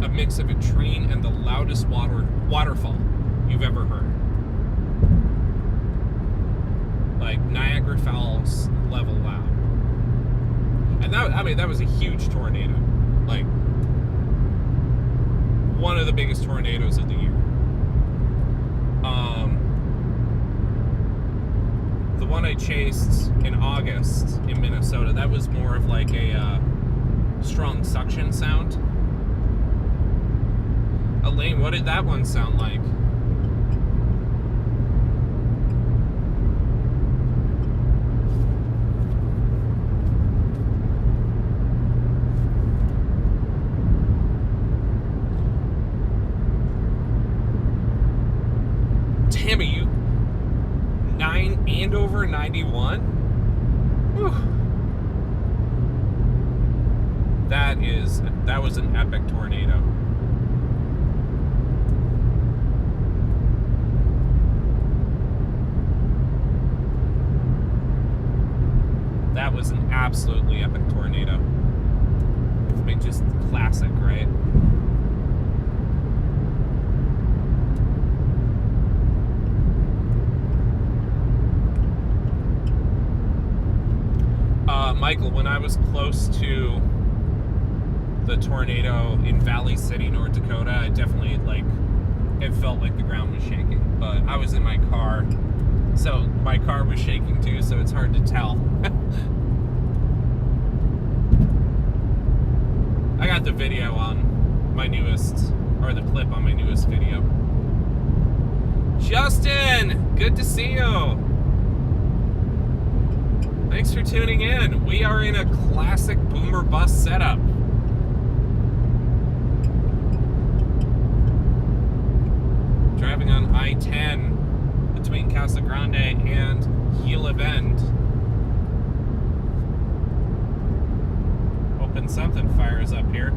a mix of a train and the loudest waterfall you've ever heard. Like Niagara Falls level loud. And that, I mean, that was a huge tornado. Like, one of the biggest tornadoes of the year. The one I chased in August in Minnesota, that was more of like a strong suction sound. Elaine, what did that one sound like? Damn it, you 9 and over 91? Whew. That was an epic tornado. that was an absolutely epic tornado. I mean, just classic, right? Michael, when I was close to the tornado in Valley City, North Dakota, I definitely, it felt like the ground was shaking. But I was in my car, so my car was shaking too, so it's hard to tell. I got the video on my newest, or the clip on my newest video. Justin, good to see you. Thanks for tuning in. We are in a classic boomer bust setup. Driving on I-10 between Casa Grande and Gila Bend. Hoping something fires up here.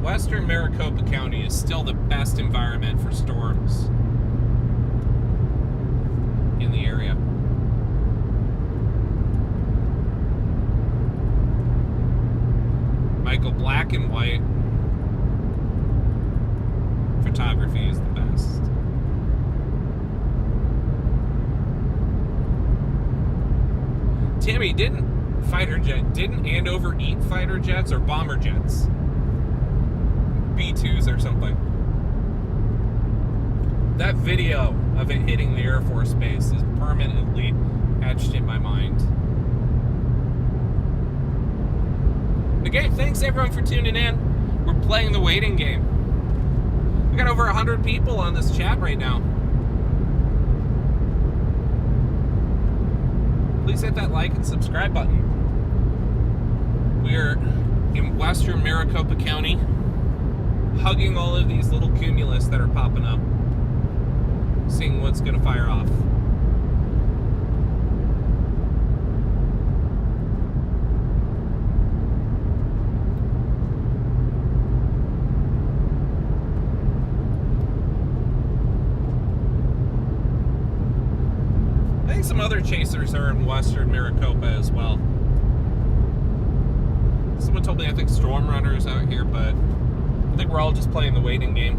Western Maricopa County is still the best environment for storms in the area. Michael, black and white photography is the best. Tammy, didn't Andover eat fighter jets or bomber jets? B-2s or something. That video of it hitting the Air Force Base is permanently etched in my mind. Again, thanks everyone for tuning in. We're playing the waiting game. We got over 100 people on this chat right now. Please hit that like and subscribe button. We're in Western Maricopa County, hugging all of these little cumulus that are popping up, seeing what's going to fire off. I think some other chasers are in Western Maricopa as well. Someone told me I think Storm Runner's out here, but I think we're all just playing the waiting game.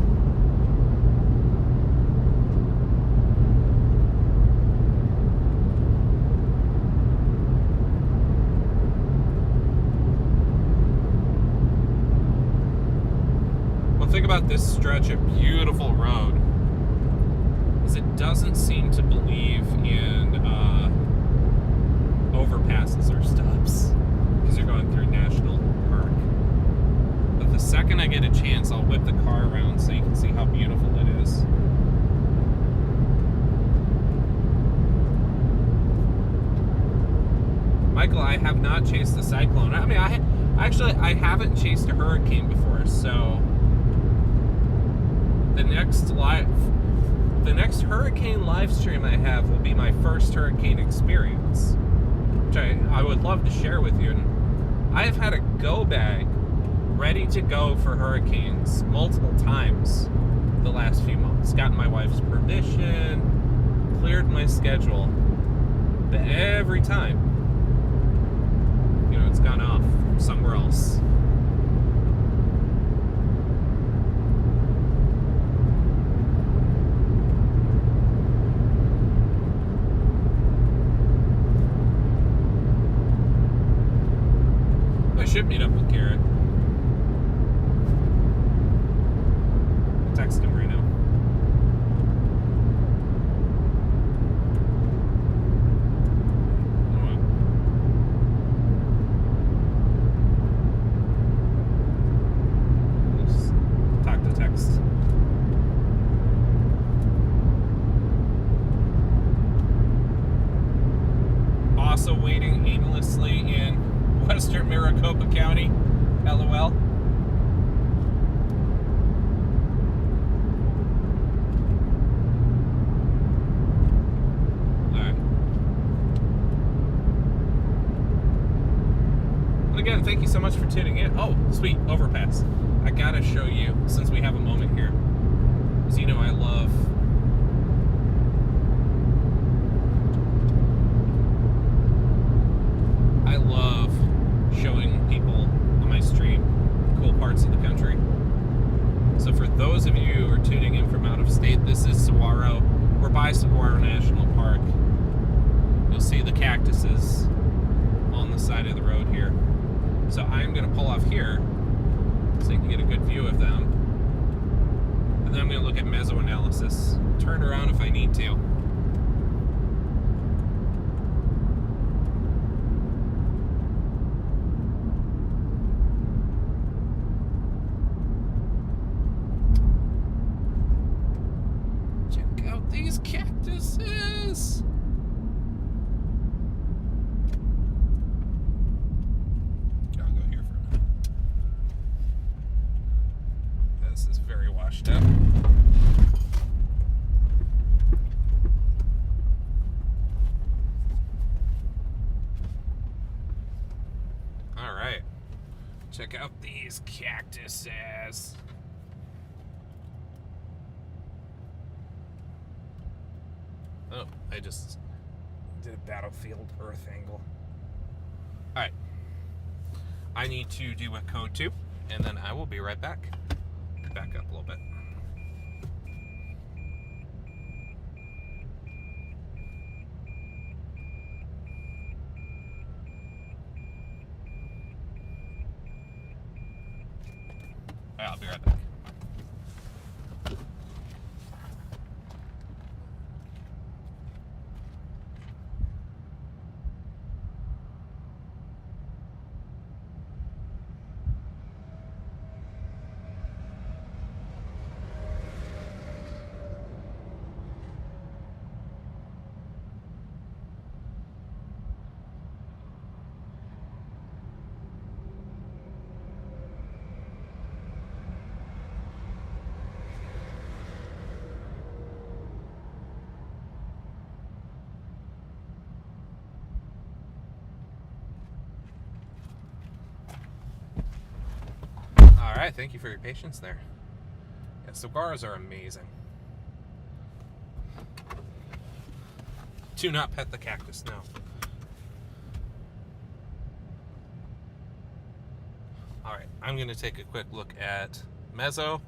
One thing about this stretch of beautiful road is it doesn't seem to believe in overpasses or stops because you're going through national park. But the second I get a chance, I'll whip the car around so you can see how beautiful it is. Michael, I have not chased the cyclone. I mean, I haven't chased a hurricane before, so the next hurricane live stream I have will be my first hurricane experience, which I would love to share with you. And I have had a go bag ready to go for hurricanes multiple times the last few months. Gotten my wife's permission, cleared my schedule, but every time, it's gone off somewhere else. I should meet up with Garrett. I'll text him right now. Also waiting aimlessly in Western Maricopa County. LOL. Alright. And again, thank you so much for tuning in. Oh, sweet, overpass. I gotta show you, since we have a moment here. Because I of you who are tuning in from out of state, this is Saguaro. We're by Saguaro National Park. You'll see the cactuses on the side of the road here. So I'm going to pull off here so you can get a good view of them. And then I'm going to look at mesoanalysis. Turn around if I need to. Check out these cactuses! I'll go here for a minute. This is very washed up. Alright. Check out these cactuses. Oh, I just did a battlefield Earth angle. Alright. I need to do a code 2, and then I will be right back. Back up a little bit. Alright, I'll be right back. Alright, thank you for your patience there. Yeah, saguaros are amazing. Do not pet the cactus, no. Alright, I'm going to take a quick look at meso,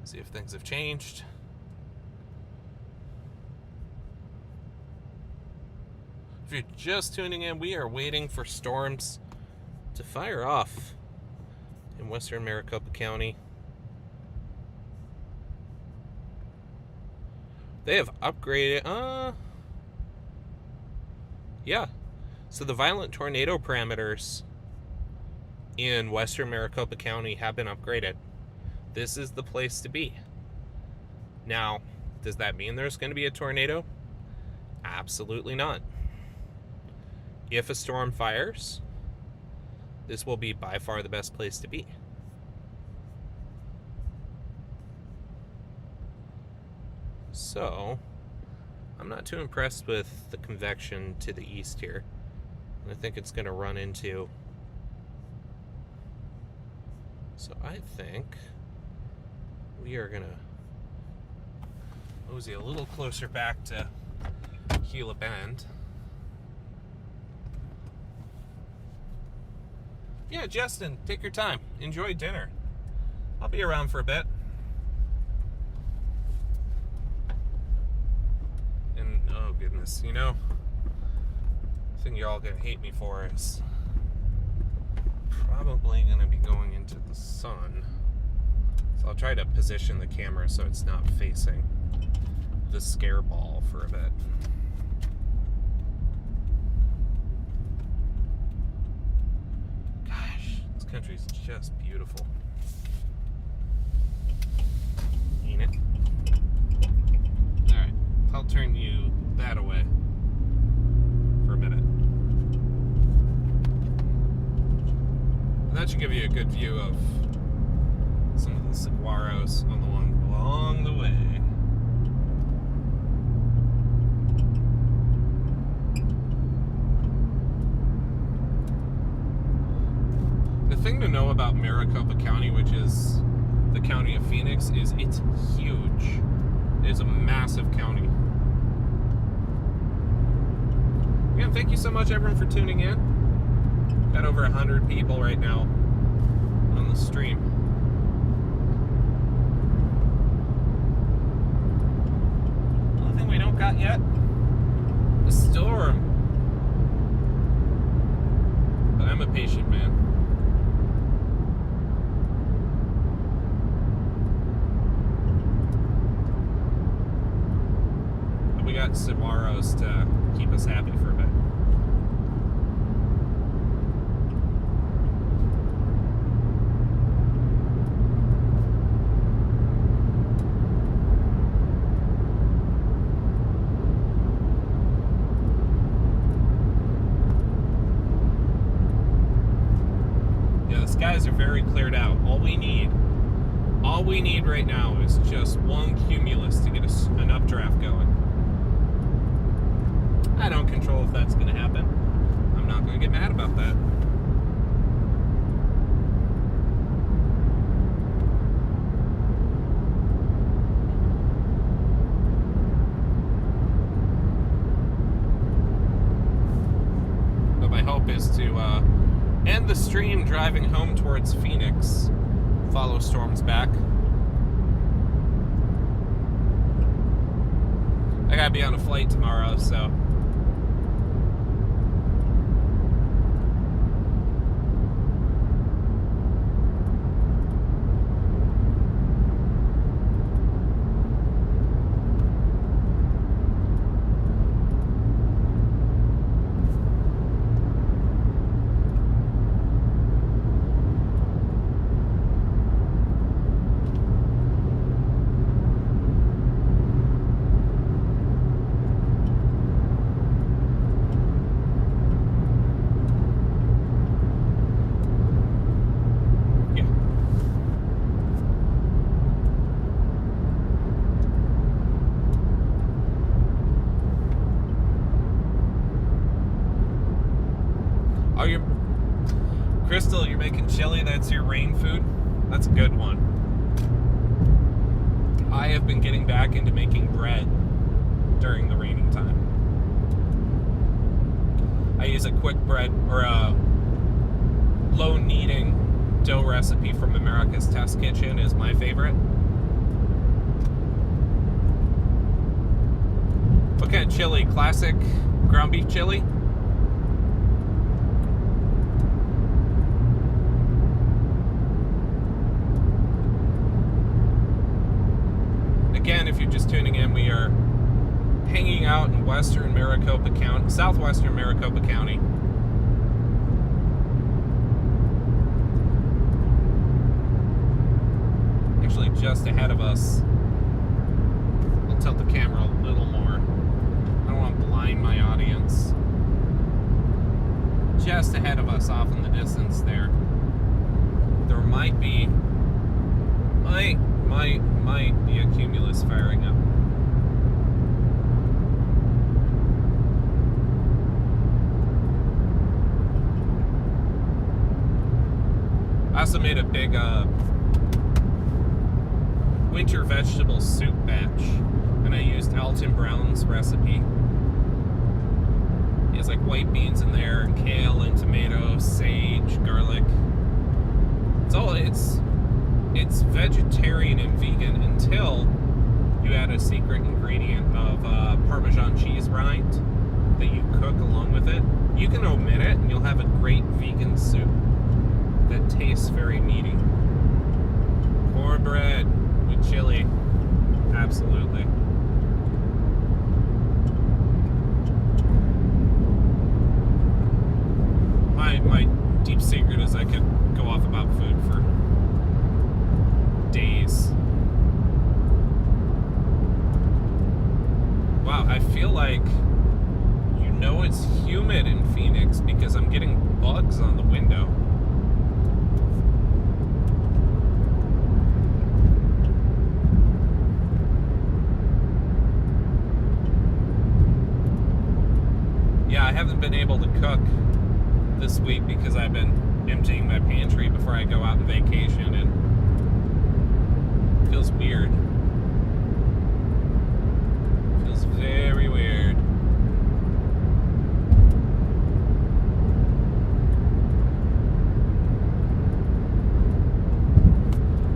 see if things have changed. If you're just tuning in, we are waiting for storms to fire off in western Maricopa County. They have upgraded, yeah. So the violent tornado parameters in western Maricopa County have been upgraded. This is the place to be. Now, does that mean there's going to be a tornado? Absolutely not. If a storm fires, this will be by far the best place to be. So, I'm not too impressed with the convection to the east here. I think it's going to run into... So I think we are going to mosey a little closer back to Gila Bend. Yeah, Justin, take your time. Enjoy dinner. I'll be around for a bit. And, oh goodness, you know, the thing y'all gonna hate me for is probably gonna be going into the sun. So I'll try to position the camera so it's not facing the scare ball for a bit. Country's just beautiful. Ain't it? Alright, I'll turn you that away for a minute. And that should give you a good view of some of the saguaros along the way. The thing to know about Maricopa County, which is the county of Phoenix, is it's huge. It's a massive county. Again, thank you so much, everyone, for tuning in. Got over 100 people right now on the stream. got saguaros to keep us happy for a bit. Skies are very cleared out. All we need right now is just one cumulus to get an updraft going. I don't control if that's going to happen. I'm not going to get mad about that. But my hope is to end the stream driving home towards Phoenix. Follow storms back. I gotta be on a flight tomorrow, so. Crystal, you're making chili, that's your rain food? That's a good one. I have been getting back into making bread during the raining time. I use a quick bread, or a low kneading dough recipe from America's Test Kitchen is my favorite. What kind of chili? Classic ground beef chili? Again, if you're just tuning in, we are hanging out in western Maricopa County, southwestern Maricopa County. Actually, just ahead of us. I'll tilt the camera a little more. I don't want to blind my audience. Just ahead of us, off in the distance there might be a cumulus firing up. I also made a big winter vegetable soup batch, and I used Alton Brown's recipe. He has like white beans in there, and kale and tomatoes, sage, garlic. It's vegetarian and vegan until you add a secret ingredient of Parmesan cheese rind that you cook along with it. You can omit it and you'll have a great vegan soup that tastes very meaty. Cornbread with chili. Absolutely. My deep secret is I could go off about food for days. Wow, I feel like it's humid in Phoenix because I'm getting bugs on the window. Yeah, I haven't been able to cook this week because I've been emptying my pantry before I go out on vacation, and it feels weird. It feels very weird.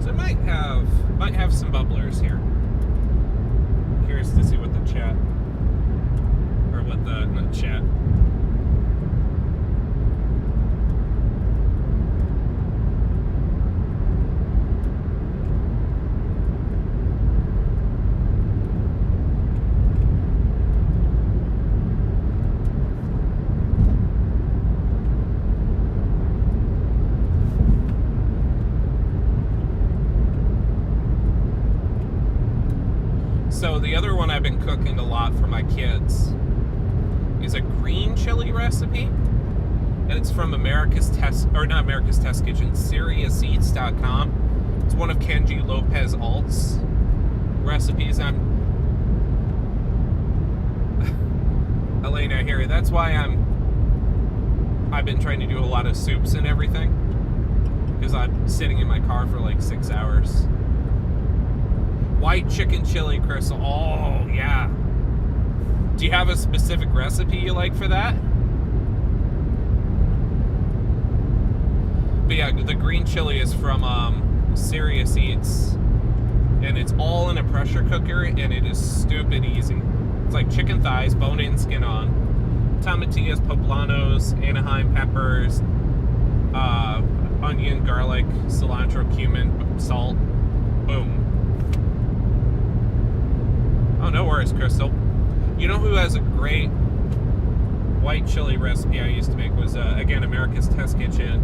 So I might have some bubblers here. Curious to see what the chat, or what the, not chat, So the other one I've been cooking a lot for my kids is a green chili recipe. And it's from America's Test, or not America's Test Kitchen, SeriaSeats.com. It's one of Kenji Lopez Alt's recipes. Elena here. That's why I've been trying to do a lot of soups and everything, because I'm sitting in my car for like 6 hours. White chicken chili, Crystal. Oh yeah. Do you have a specific recipe you like for that? But yeah, the green chili is from Serious Eats, and it's all in a pressure cooker, and it is stupid easy. It's like chicken thighs, bone in, skin on, tomatillas, poblanos, Anaheim peppers, onion, garlic, cilantro, cumin, salt. Boom. Oh, no worries, Crystal. You know who has a great white chili recipe I used to make was, again, America's Test Kitchen.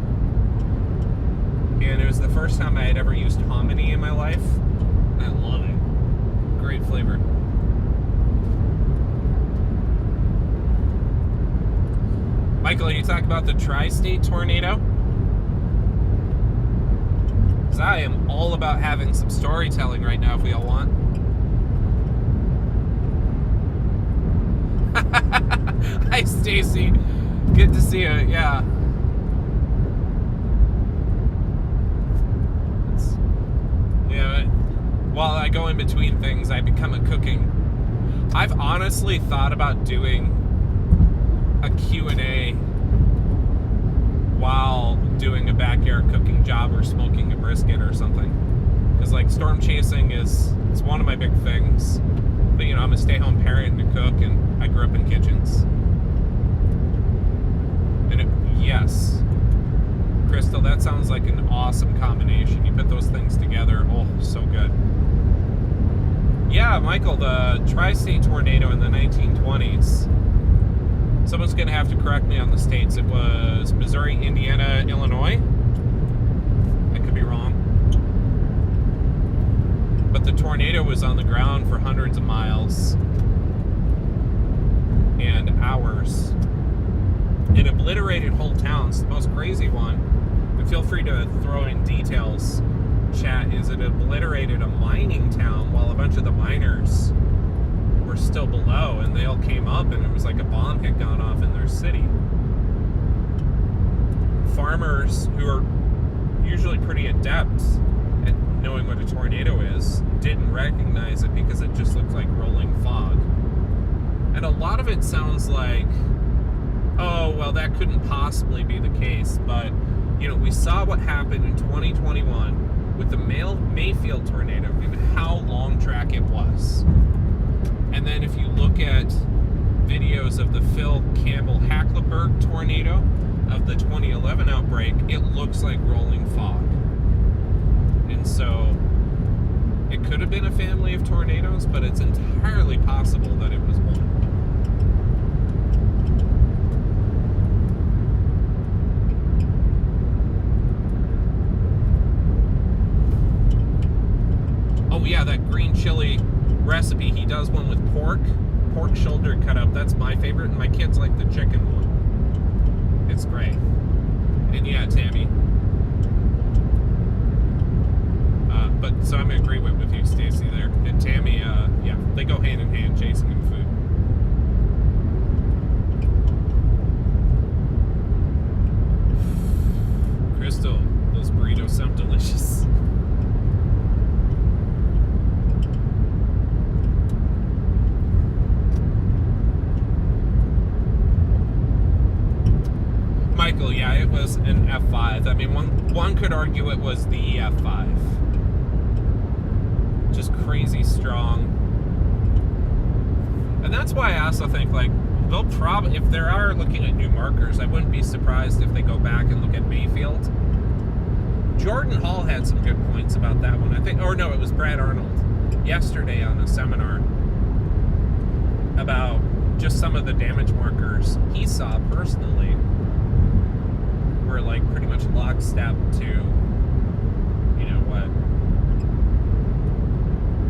And it was the first time I had ever used hominy in my life. I love it. Great flavor. Michael, you talk about the tri-state tornado? Because I am all about having some storytelling right now if we all want. Hi, Stacy. Good to see you. Yeah. Yeah, while I go in between things, I become a cooking. I've honestly thought about doing a Q&A while doing a backyard cooking job or smoking a brisket or something. Because like storm chasing it's one of my big things. But you know, I'm a stay-home parent and a cook, and I grew up in kitchens. And yes. Crystal, that sounds like an awesome combination. You put those things together, oh, so good. Yeah, Michael, the tri-state tornado in the 1920s. Someone's going to have to correct me on the states. It was Missouri, Indiana, Illinois. I could be wrong. But the tornado was on the ground for hundreds of miles and hours. It obliterated whole towns. The most crazy one, and feel free to throw in details, chat, is it obliterated a mining town while a bunch of the miners were still below, and they all came up, and it was like a bomb had gone off in their city. Farmers who are usually pretty adept at knowing what a tornado is didn't recognize it because it just looked like rolling fog. And a lot of it sounds like, oh, well, that couldn't possibly be the case. But, you know, we saw what happened in 2021 with the Mayfield tornado and how long track it was. And then if you look at videos of the Phil Campbell Hackleburg tornado of the 2011 outbreak, it looks like rolling fog. And so it could have been a family of tornadoes, but it's entirely possible that it was one. Oh yeah, that green chili recipe, he does one with pork shoulder cut up. That's my favorite, and my kids like the chicken one. It's great. And yeah, Tammy. But so I'm in agreement with you, Stacy, there. And Tammy, yeah, they go hand in hand, chasing and food. Crystal, those burritos sound delicious. Michael, yeah, it was an F5. I mean, one could argue it was the F5. Just crazy strong. And that's why I also think, like, they'll probably, if they are looking at new markers, I wouldn't be surprised if they go back and look at Mayfield. Jordan Hall had some good points about that one, I think. Or no, it was Brad Arnold yesterday on a seminar about just some of the damage markers he saw personally were like pretty much lockstep to, you know, what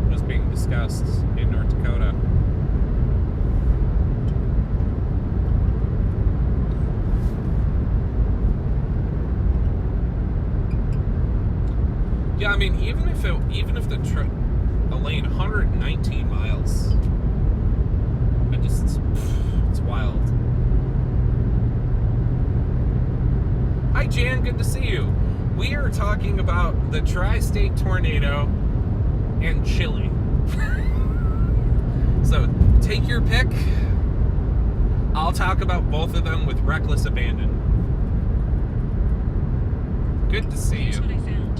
was being discussed. gusts in North Dakota. Yeah, I mean, even if the trip, a lane 119 miles, it's wild. Hi Jan, good to see you. We are talking about the tri-state tornado and Chile. So take your pick. I'll talk about both of them with reckless abandon. Good to see Here's you. what I found.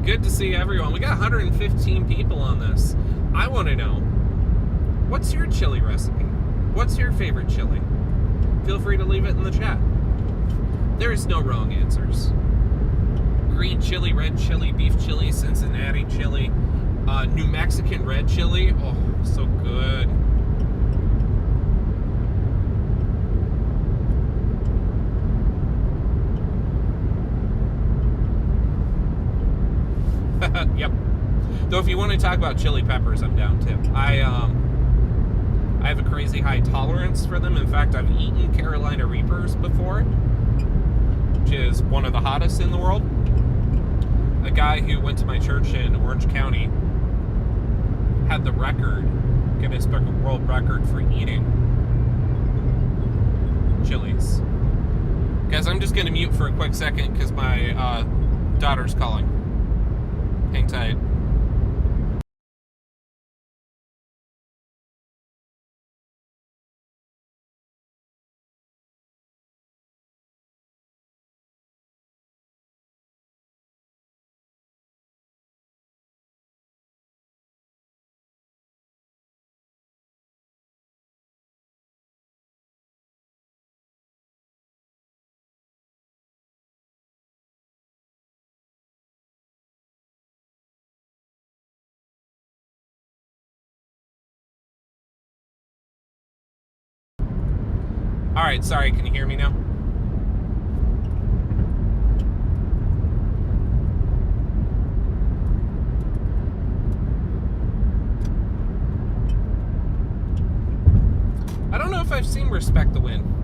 Good to see everyone. We got 115 people on this. I want to know, what's your chili recipe? What's your favorite chili? Feel free to leave it in the chat. There's no wrong answers. Green chili, red chili, beef chili, Cincinnati chili, New Mexican red chili. Oh, so good. Yep. Though if you want to talk about chili peppers, I'm down too. I have a crazy high tolerance for them. In fact, I've eaten Carolina Reapers before, which is one of the hottest in the world. A guy who went to my church in Orange County had the record, Guinness Book of World Record, for eating chilies. Guys, I'm just going to mute for a quick second because my daughter's calling. Hang tight. All right, sorry, can you hear me now? I don't know if I've seen Respect the Wind.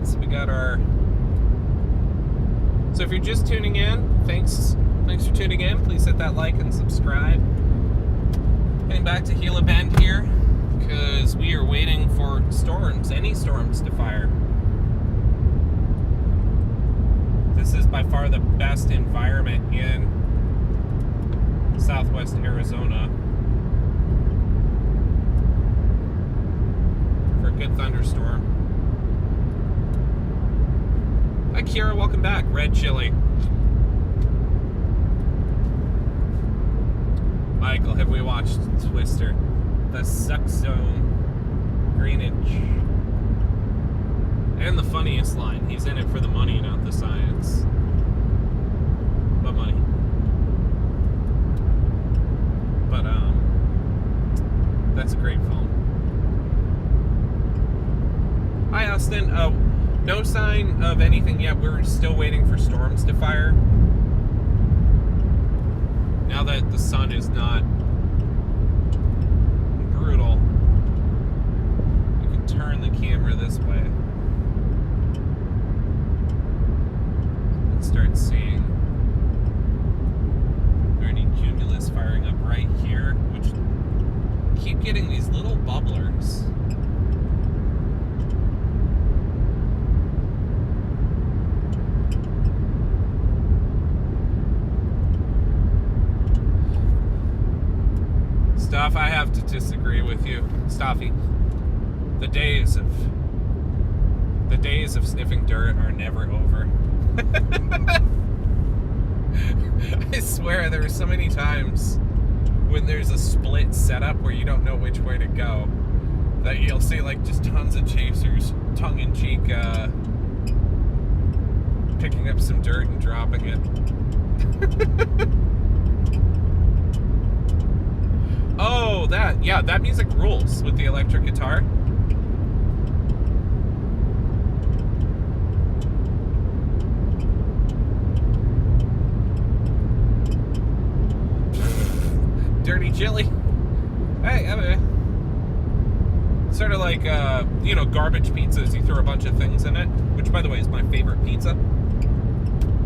So we got our... So if you're just tuning in, thanks for tuning in. Please hit that like and subscribe. Heading back to Gila Bend here, because we are waiting for storms, any storms to fire. This is by far the best environment in southwest Arizona for a good thunderstorm. Hi Kira, welcome back. Red chili. Michael, have we watched Twister? The Suck Zone, Greenwich. And the funniest line, he's in it for the money, not the science. But money. But, that's a great film. Hi Austin. No sign of anything yet. We're still waiting for storms to fire. Now that the sun is not brutal, we can turn the camera this way and start seeing any cumulus firing up right here, which keep getting these little bubblers. Stuff, I have to disagree with you, Staffy. The days of sniffing dirt are never over. I swear there are so many times when there's a split setup where you don't know which way to go that you'll see like just tons of chasers tongue-in-cheek picking up some dirt and dropping it. Oh, that music rules with the electric guitar. Dirty chili. Hey, sort of like, garbage pizzas. You throw a bunch of things in it, which, by the way, is my favorite pizza.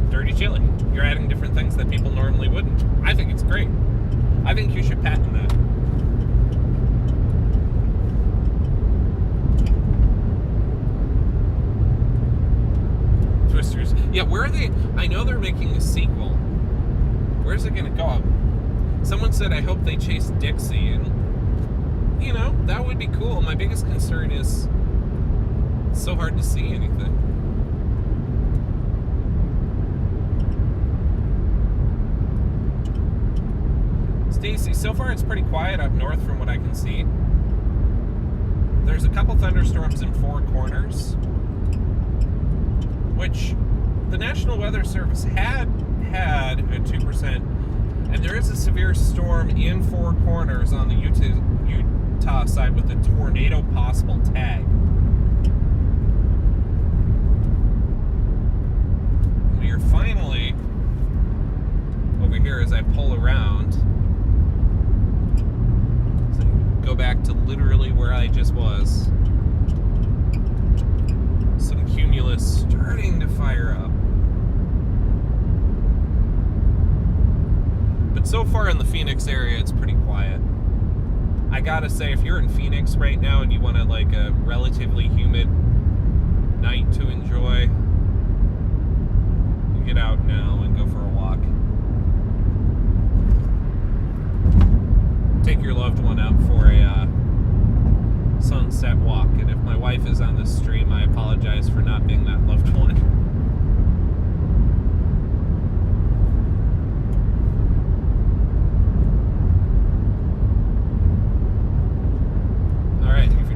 Dirty chili. You're adding different things that people normally wouldn't. I think it's great. I think you should patent that. Twisters. Yeah, where are they? I know they're making a sequel. Where's it going to go? Someone said, I hope they chase Dixie, and, that would be cool. My biggest concern is it's so hard to see anything. Stacy, so far it's pretty quiet up north from what I can see. There's a couple thunderstorms in Four Corners, which the National Weather Service had a 2%, and there is a severe storm in Four Corners on the Utah side with a tornado possible tag. We are finally over here as I pull around. So go back to literally where I just was. Some cumulus starting to fire up. But so far in the Phoenix area, it's pretty quiet. I gotta say, if you're in Phoenix right now and you want a relatively humid night to enjoy, you get out now and go for a walk. Take your loved one out for a sunset walk. And if my wife is on this stream, I apologize for not being that loved one.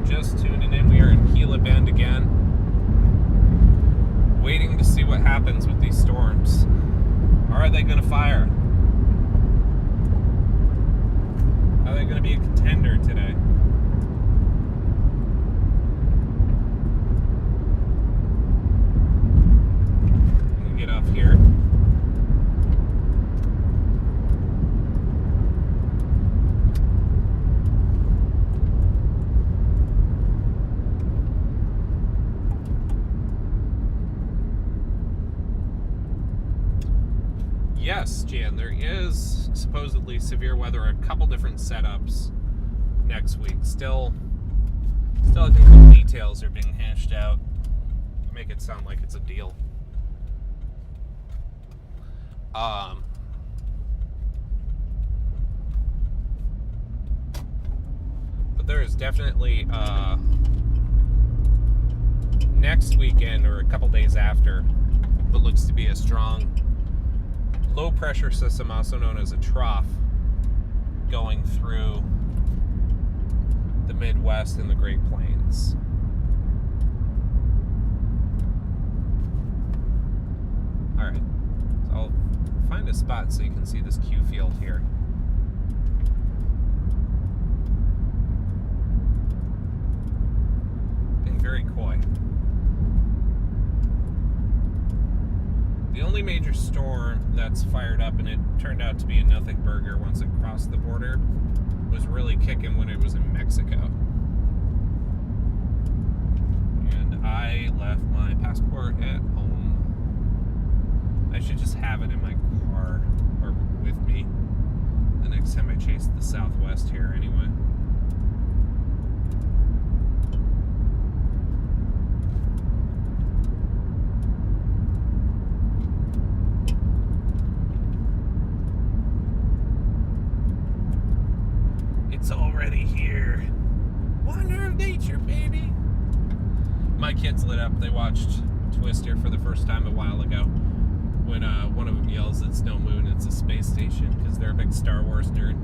Just tuning in, we are in Gila Bend again, waiting to see what happens with these storms. Are they going to fire? Are they going to be a contender today? Let me get off here. Yes, Jan, there is supposedly severe weather, a couple different setups next week. Still, I think the details are being hashed out to make it sound like it's a deal. But there is definitely next weekend or a couple days after what looks to be a strong low pressure system, also known as a trough, going through the Midwest and the Great Plains. Alright, so I'll find a spot so you can see this Q field here. Being very coy. The only major storm that's fired up, and it turned out to be a nothing burger once it crossed the border, was really kicking when it was in Mexico. And I left my passport at home. I should just have it in my car or with me the next time I chase the Southwest here anyway. It's already here. Wonder of nature, baby. My kids lit up. They watched Twister for the first time a while ago. When one of them yells, "It's no moon, it's a space station," because they're a big Star Wars nerd.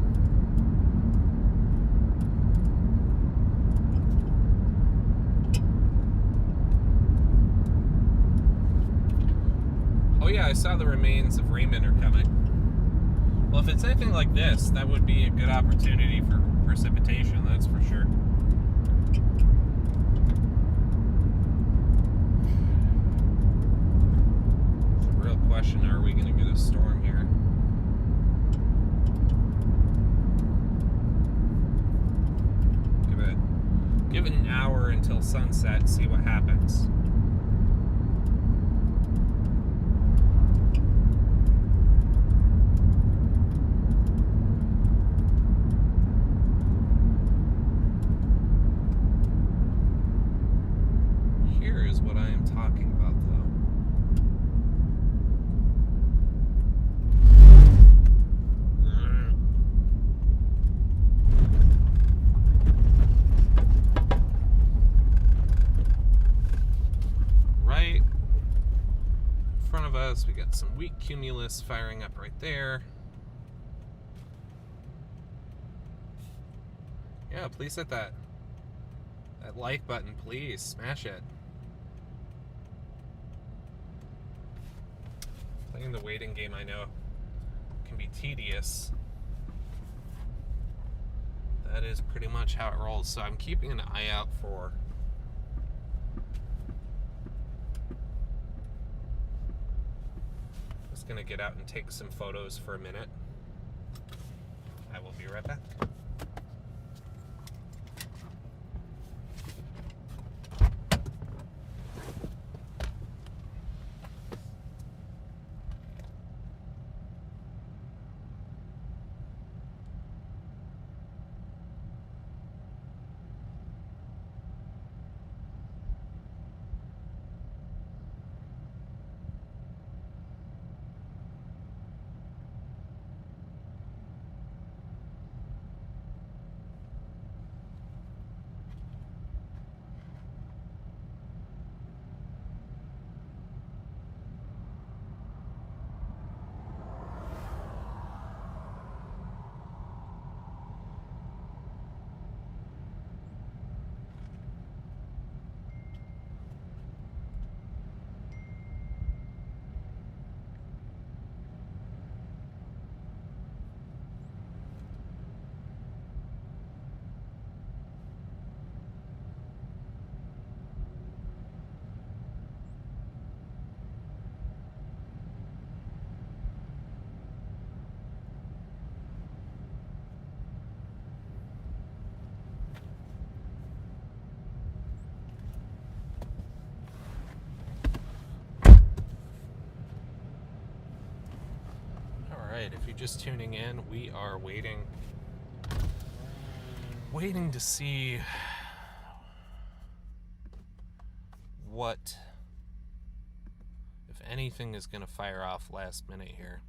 Oh yeah, I saw the remains of Raymond are coming. Well, if it's anything like this, that would be a good opportunity for precipitation, that's for sure. It's a real question, are we going to get a storm here? Give it an hour until sunset, see what happens. Here is what I am talking about, though. Right in front of us, we got some weak cumulus firing up right there. Yeah, please hit that like button, please. Smash it. Playing the waiting game, I know, can be tedious. That is pretty much how it rolls. So I'm keeping an eye out for just gonna get out and take some photos for a minute. I will be right back. Alright, if you're just tuning in, we are waiting to see what, if anything, is going to fire off last minute here.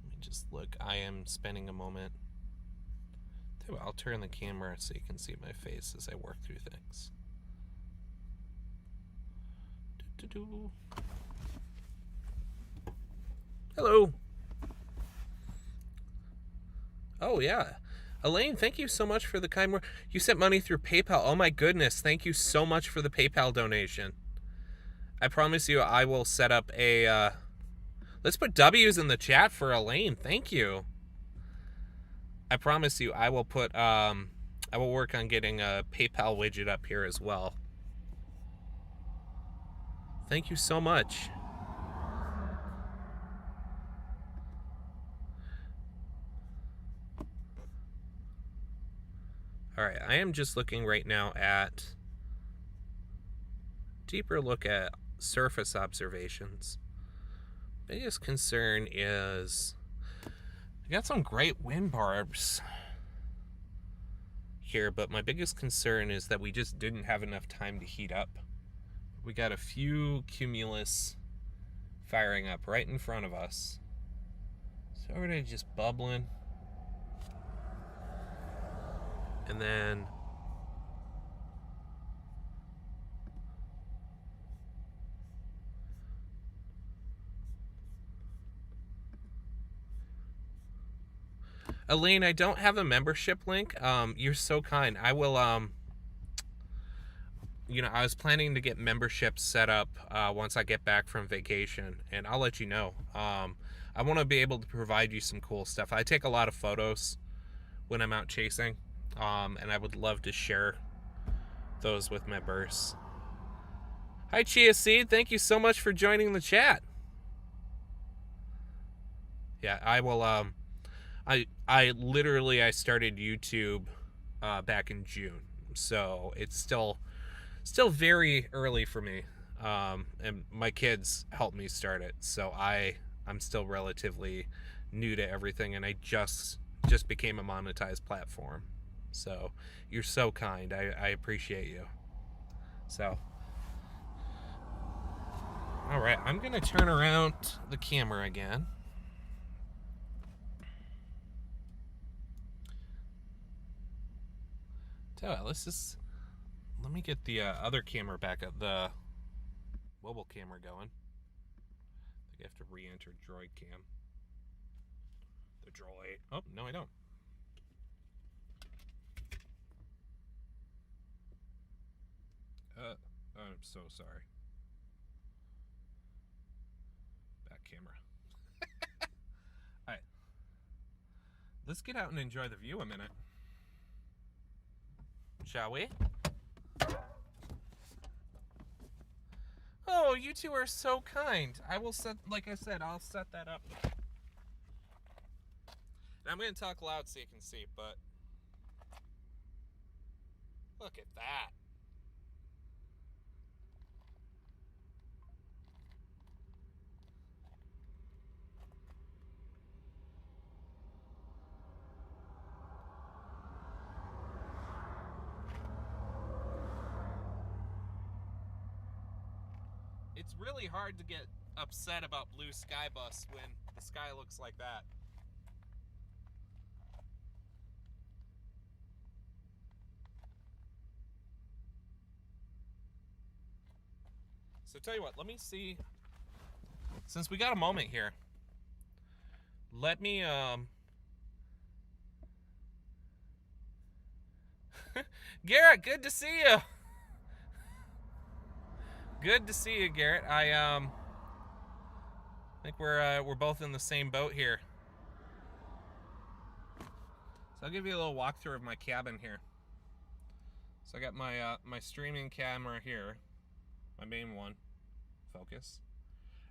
Let me just look. I am spending a moment. I'll turn the camera so you can see my face as I work through things. Hello. Oh, yeah. Elaine, thank you so much for the kind word. You sent money through PayPal. Oh, my goodness. Thank you so much for the PayPal donation. I promise you I will set up a... Let's put W's in the chat for Elaine. Thank you. I promise you I will put... I will work on getting a PayPal widget up here as well. Thank you so much. Alright, I am just looking right now at deeper look at surface observations. Biggest concern is I got some great wind barbs here, but my biggest concern is that we just didn't have enough time to heat up. We got a few cumulus firing up right in front of us. So already just bubbling. And then Elaine, I don't have a membership link. You're so kind. I will I was planning to get memberships set up once I get back from vacation, and I'll let you know. I want to be able to provide you some cool stuff. I take a lot of photos when I'm out chasing, and I would love to share those with members. Hi, Chia Seed. Thank you so much for joining the chat. Yeah, I will. I literally started YouTube back in June, so it's still very early for me, and my kids helped me start it, so I'm still relatively new to everything, and I just became a monetized platform. So you're so kind. I appreciate you. So all right, I'm gonna turn around the camera again. Tell you what, let me get the other camera back up, the mobile camera going. I think I have to re-enter droid cam. The droid. Oh, no, I don't. I'm so sorry. Back camera. Alright. Let's get out and enjoy the view a minute. Shall we? Oh, you two are so kind. I will set, like I said, I'll set that up. And I'm going to talk loud so you can see, but look at that. It's really hard to get upset about blue sky bus when the sky looks like that. So tell you what, let me see, since we got a moment here, let me Garrett, good to see you. Good to see you, Garrett. I think we're both in the same boat here. So I'll give you a little walkthrough of my cabin here. So I got my my streaming camera here, my main one, focus.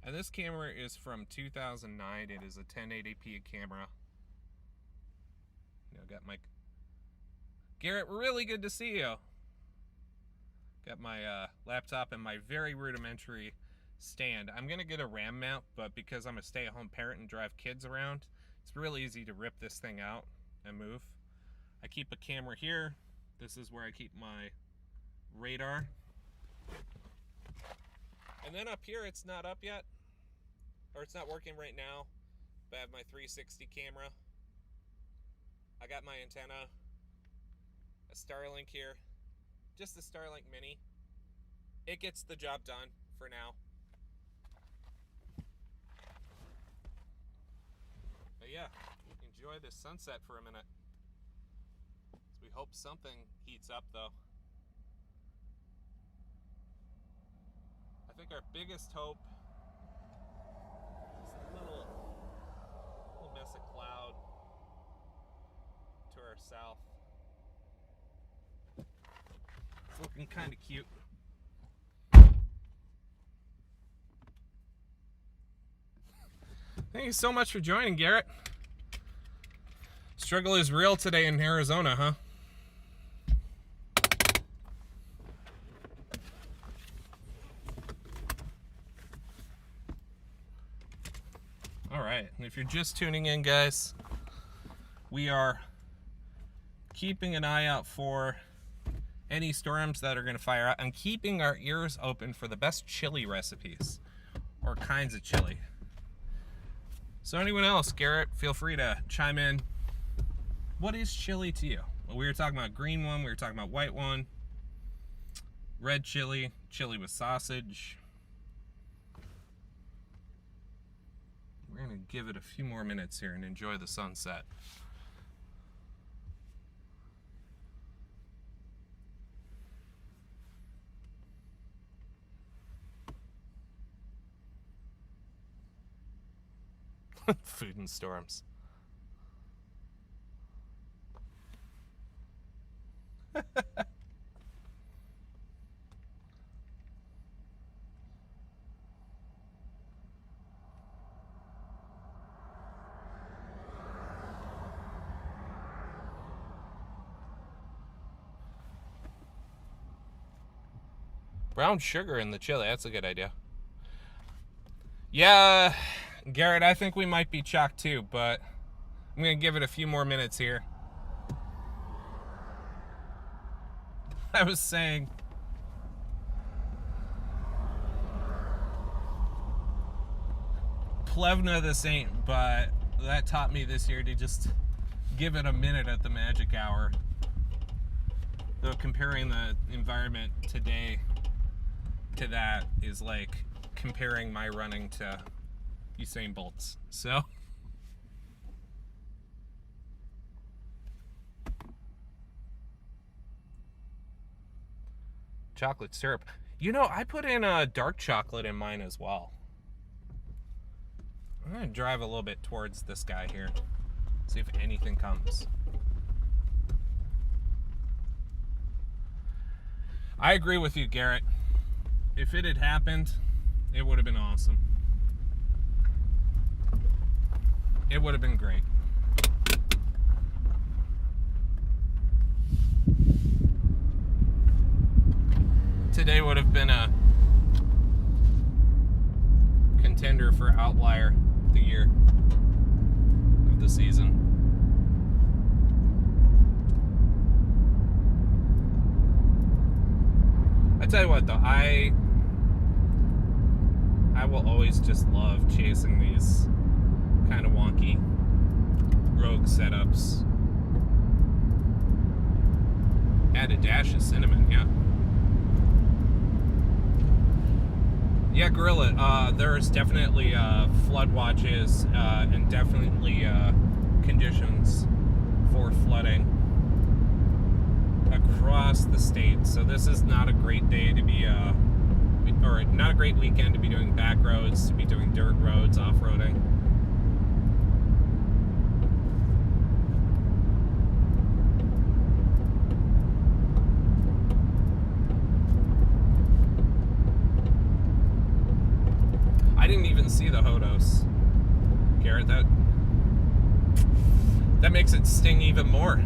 And this camera is from 2009. It is a 1080p camera. Got my Garrett, really good to see you. Got my laptop and my very rudimentary stand. I'm gonna get a RAM mount, but because I'm a stay-at-home parent and drive kids around, it's really easy to rip this thing out and move. I keep a camera here. This is where I keep my radar. And then up here, it's not up yet, or it's not working right now, but I have my 360 camera. I got my antenna, a Starlink here, just the Starlink Mini. It gets the job done for now. But yeah, enjoy this sunset for a minute. We hope something heats up though. I think our biggest hope is a little mess of cloud to our south. It's looking kind of cute. Thank you so much for joining, Garrett. Struggle is real today in Arizona, huh? All right, and if you're just tuning in, guys, we are keeping an eye out for any storms that are going to fire out and keeping our ears open for the best chili recipes or kinds of chili. So anyone else, Garrett, feel free to chime in. What is chili to you? Well, we were talking about green one, we were talking about white one, red chili, chili with sausage. We're gonna give it a few more minutes here and enjoy the sunset. Food and storms. Brown sugar in the chili. That's a good idea. Yeah, Garrett, I think we might be chocked too, but I'm going to give it a few more minutes here. I was saying, Plevna the Saint, but that taught me this year to just give it a minute at the magic hour. Though comparing the environment today to that is like comparing my running to Usain Bolt's. So chocolate syrup. You know, I put in a dark chocolate in mine as well. I'm gonna drive a little bit towards this guy here, see if anything comes. I agree with you, Garrett. If it had happened, it would have been awesome. It would have been great. Today would have been a contender for outlier of the year, of the season. I tell you what, though, I will always just love chasing these kind of wonky rogue setups. Add a dash of cinnamon, yeah. Yeah, Gorilla, there's definitely flood watches and definitely conditions for flooding across the state. So this is not a great day to be, or not a great weekend to be doing back roads, to be doing dirt roads, off-roading. I didn't even see the Hodos, Garrett. That makes it sting even more.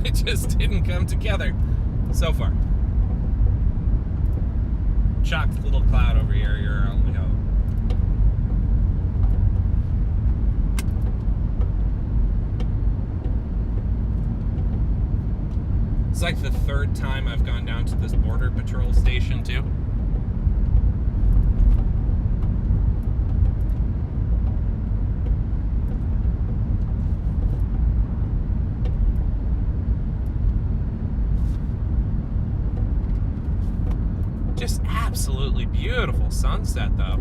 It just didn't come together so far. Chocked little cloud over here, your only hope. It's like the third time I've gone down to this border patrol station too. Just absolutely beautiful sunset, though.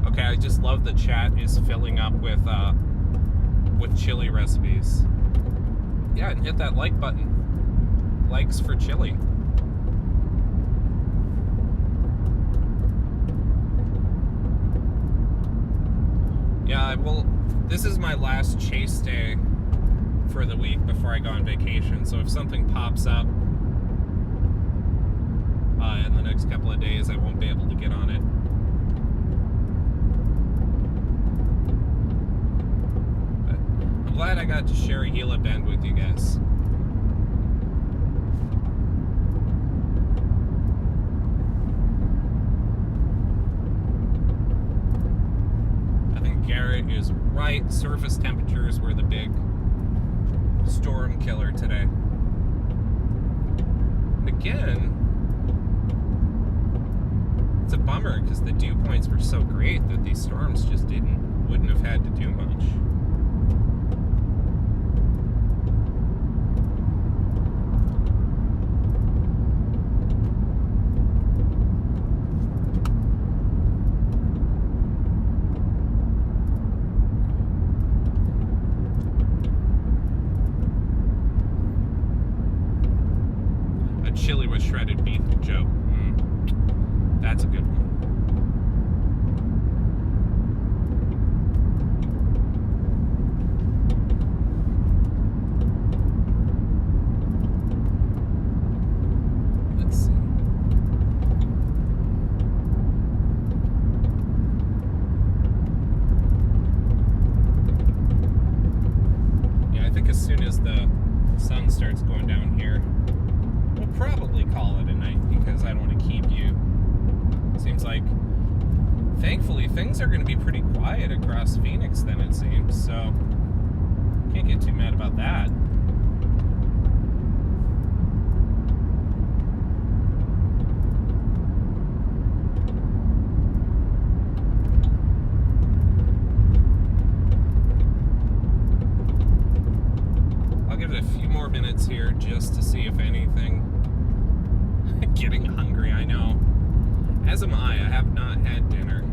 Okay, I just love the chat is filling up with chili recipes. Yeah, and hit that like button. Likes for chili. Yeah, well, this is my last chase day for the week before I go on vacation. So if something pops up in the next couple of days, I won't be able to get on it. But I'm glad I got to share a Gila Bend with you guys. Garrett is right. Surface temperatures were the big storm killer today. And again, it's a bummer because the dew points were so great that these storms just wouldn't have had to do much. shredded beef joke. That's a good one. Let's see. Yeah, I think as soon as the sun starts going down here, we'll probably call it a night because I don't want to keep you. Seems like, thankfully, things are going to be pretty quiet across Phoenix then, it seems, so can't get too mad about that. I'll give it a few more minutes here just to see if anything. Getting hungry, I know. As am I. I have not had dinner.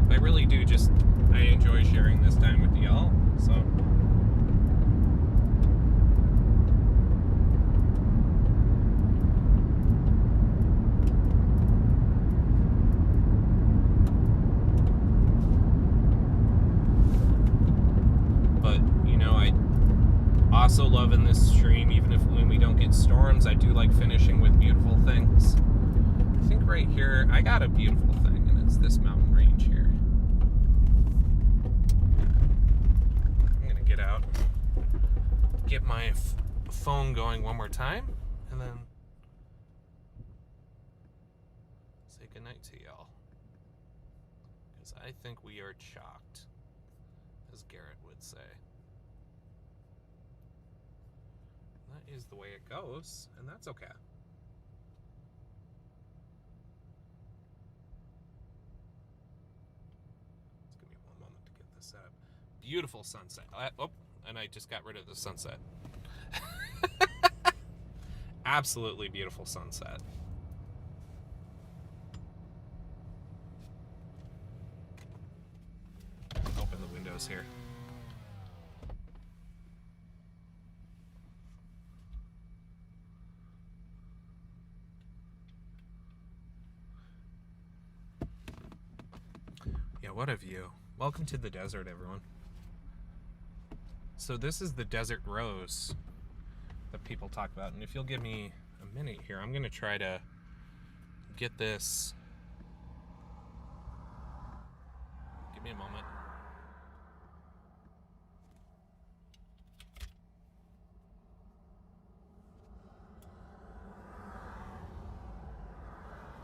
I really do I enjoy sharing this time with y'all, so. But, I also love in this stream, even if when we don't get storms, I do like finishing with beautiful things. I think right here, I got a beautiful thing, and it's this mountain range here. I'm gonna get out, get my phone going one more time, and then say goodnight to y'all. Because I think we are chalked, as Garrett would say. That is the way it goes, and that's okay. Just give me one moment to get this set up. Beautiful sunset. Oh, and I just got rid of the sunset. Absolutely beautiful sunset. Open the windows here. Yeah, what a view. Welcome to the desert, everyone. So this is the desert rose that people talk about. And if you'll give me a minute here, I'm going to try to get this. Give me a moment.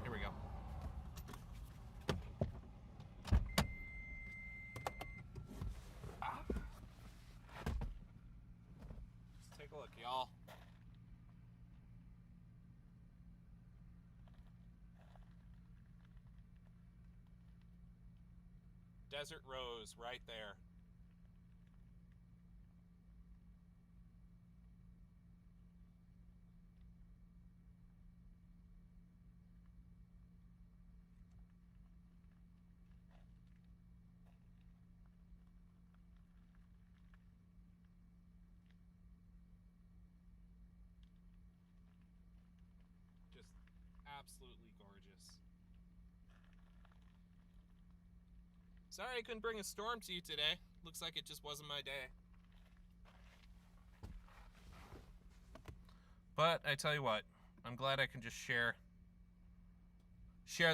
Here we go. Just take a look, y'all. Desert rose right there. Just absolutely gorgeous. Sorry I couldn't bring a storm to you today. Looks like it just wasn't my day. But I tell you what, I'm glad I can just share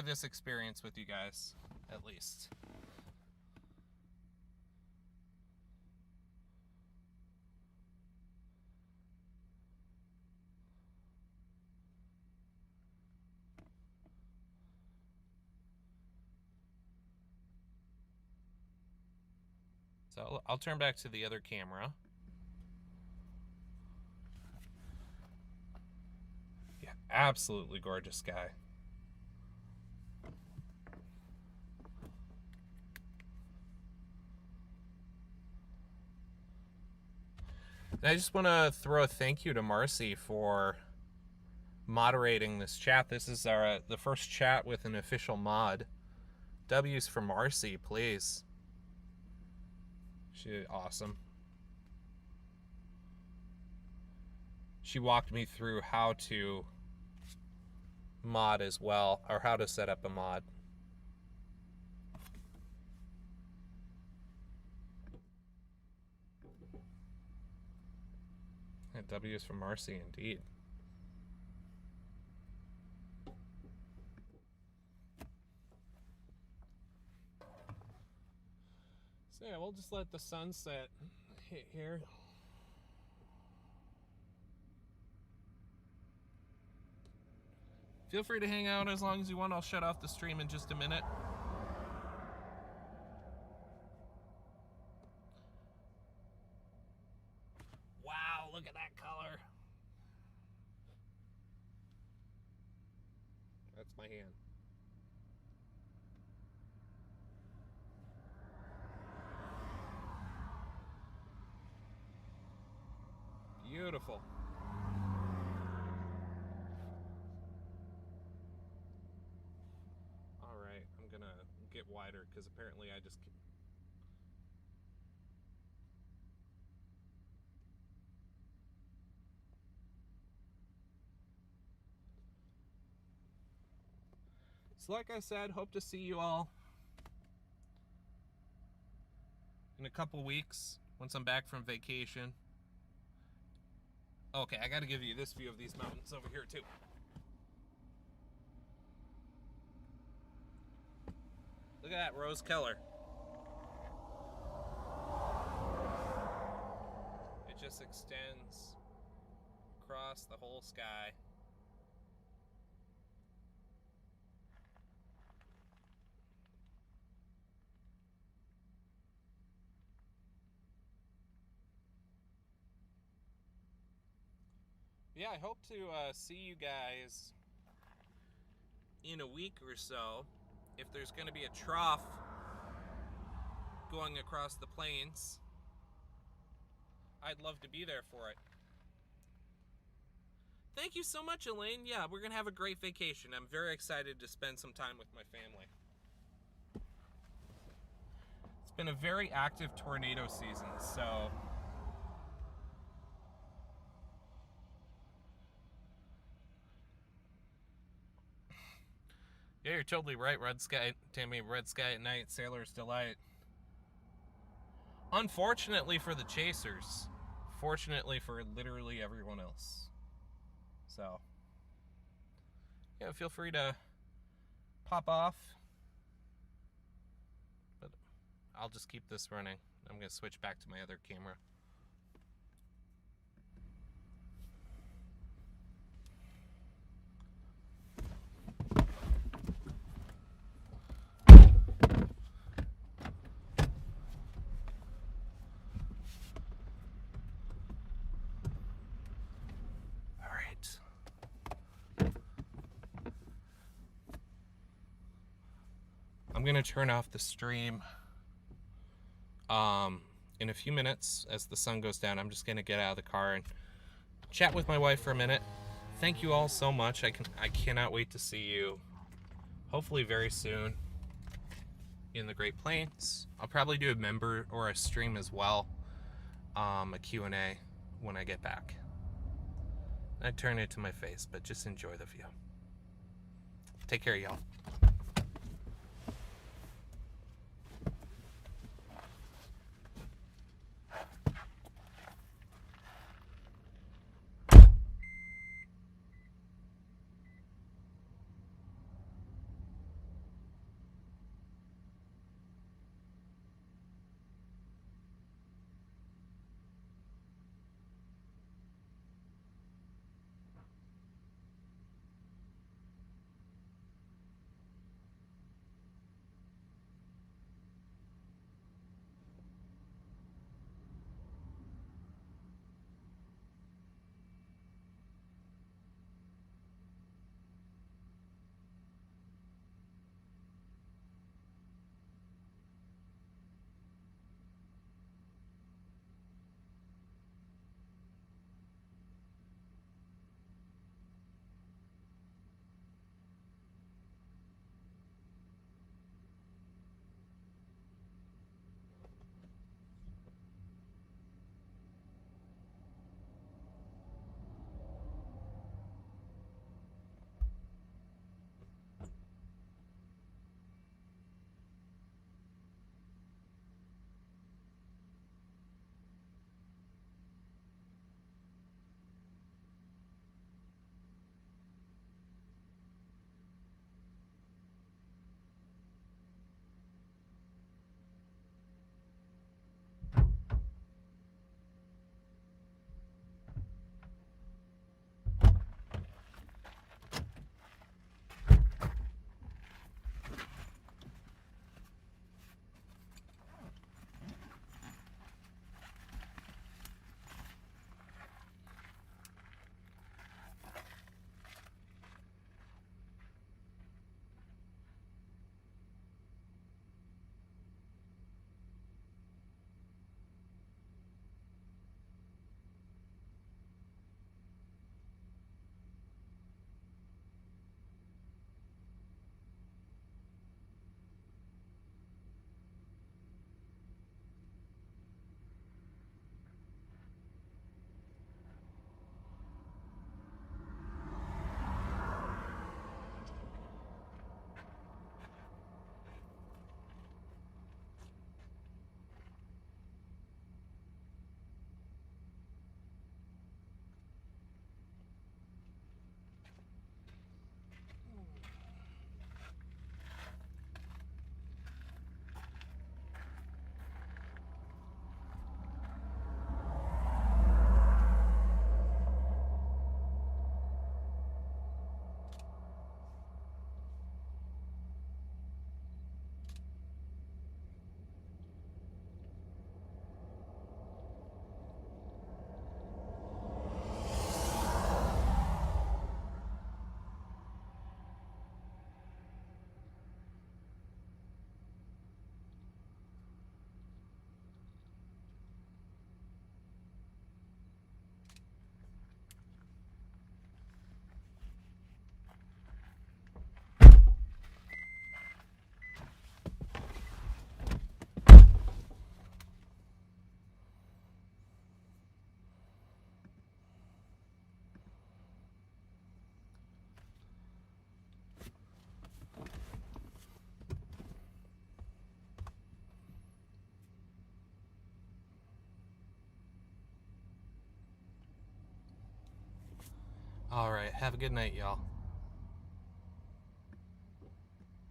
this experience with you guys, at least. So I'll turn back to the other camera. Yeah, absolutely gorgeous sky. And I just want to throw a thank you to Marcy for moderating this chat. This is the first chat with an official mod. W's for Marcy, please. She's awesome. She walked me through how to mod as well, or how to set up a mod. And W is for Marcy, indeed. So yeah, we'll just let the sunset hit here. Feel free to hang out as long as you want. I'll shut off the stream in just a minute. Wow, look at that color. That's my hand. Beautiful. All right, I'm gonna get wider because apparently I just. So like I said, hope to see you all in a couple weeks once I'm back from vacation. Okay, I gotta give you this view of these mountains over here too. Look at that rose color. It just extends across the whole sky. Yeah, I hope to see you guys in a week or so. If there's going to be a trough going across the plains, I'd love to be there for it. Thank you so much, Elaine. Yeah, we're going to have a great vacation. I'm very excited to spend some time with my family. It's been a very active tornado season, so yeah, you're totally right. Red sky, Tammy. Red sky at night, sailor's delight. Unfortunately for the chasers, fortunately for literally everyone else. So yeah, feel free to pop off, but I'll just keep this running. I'm gonna switch back to my other camera. I'm gonna turn off the stream in a few minutes as the sun goes down. I'm just gonna get out of the car and chat with my wife for a minute. Thank you all so much. I cannot wait to see you hopefully very soon in the Great Plains. I'll probably do a member or a stream as well, a Q&A when I get back. I turn it to my face, but just enjoy the view. Take care, y'all. All right, have a good night, y'all.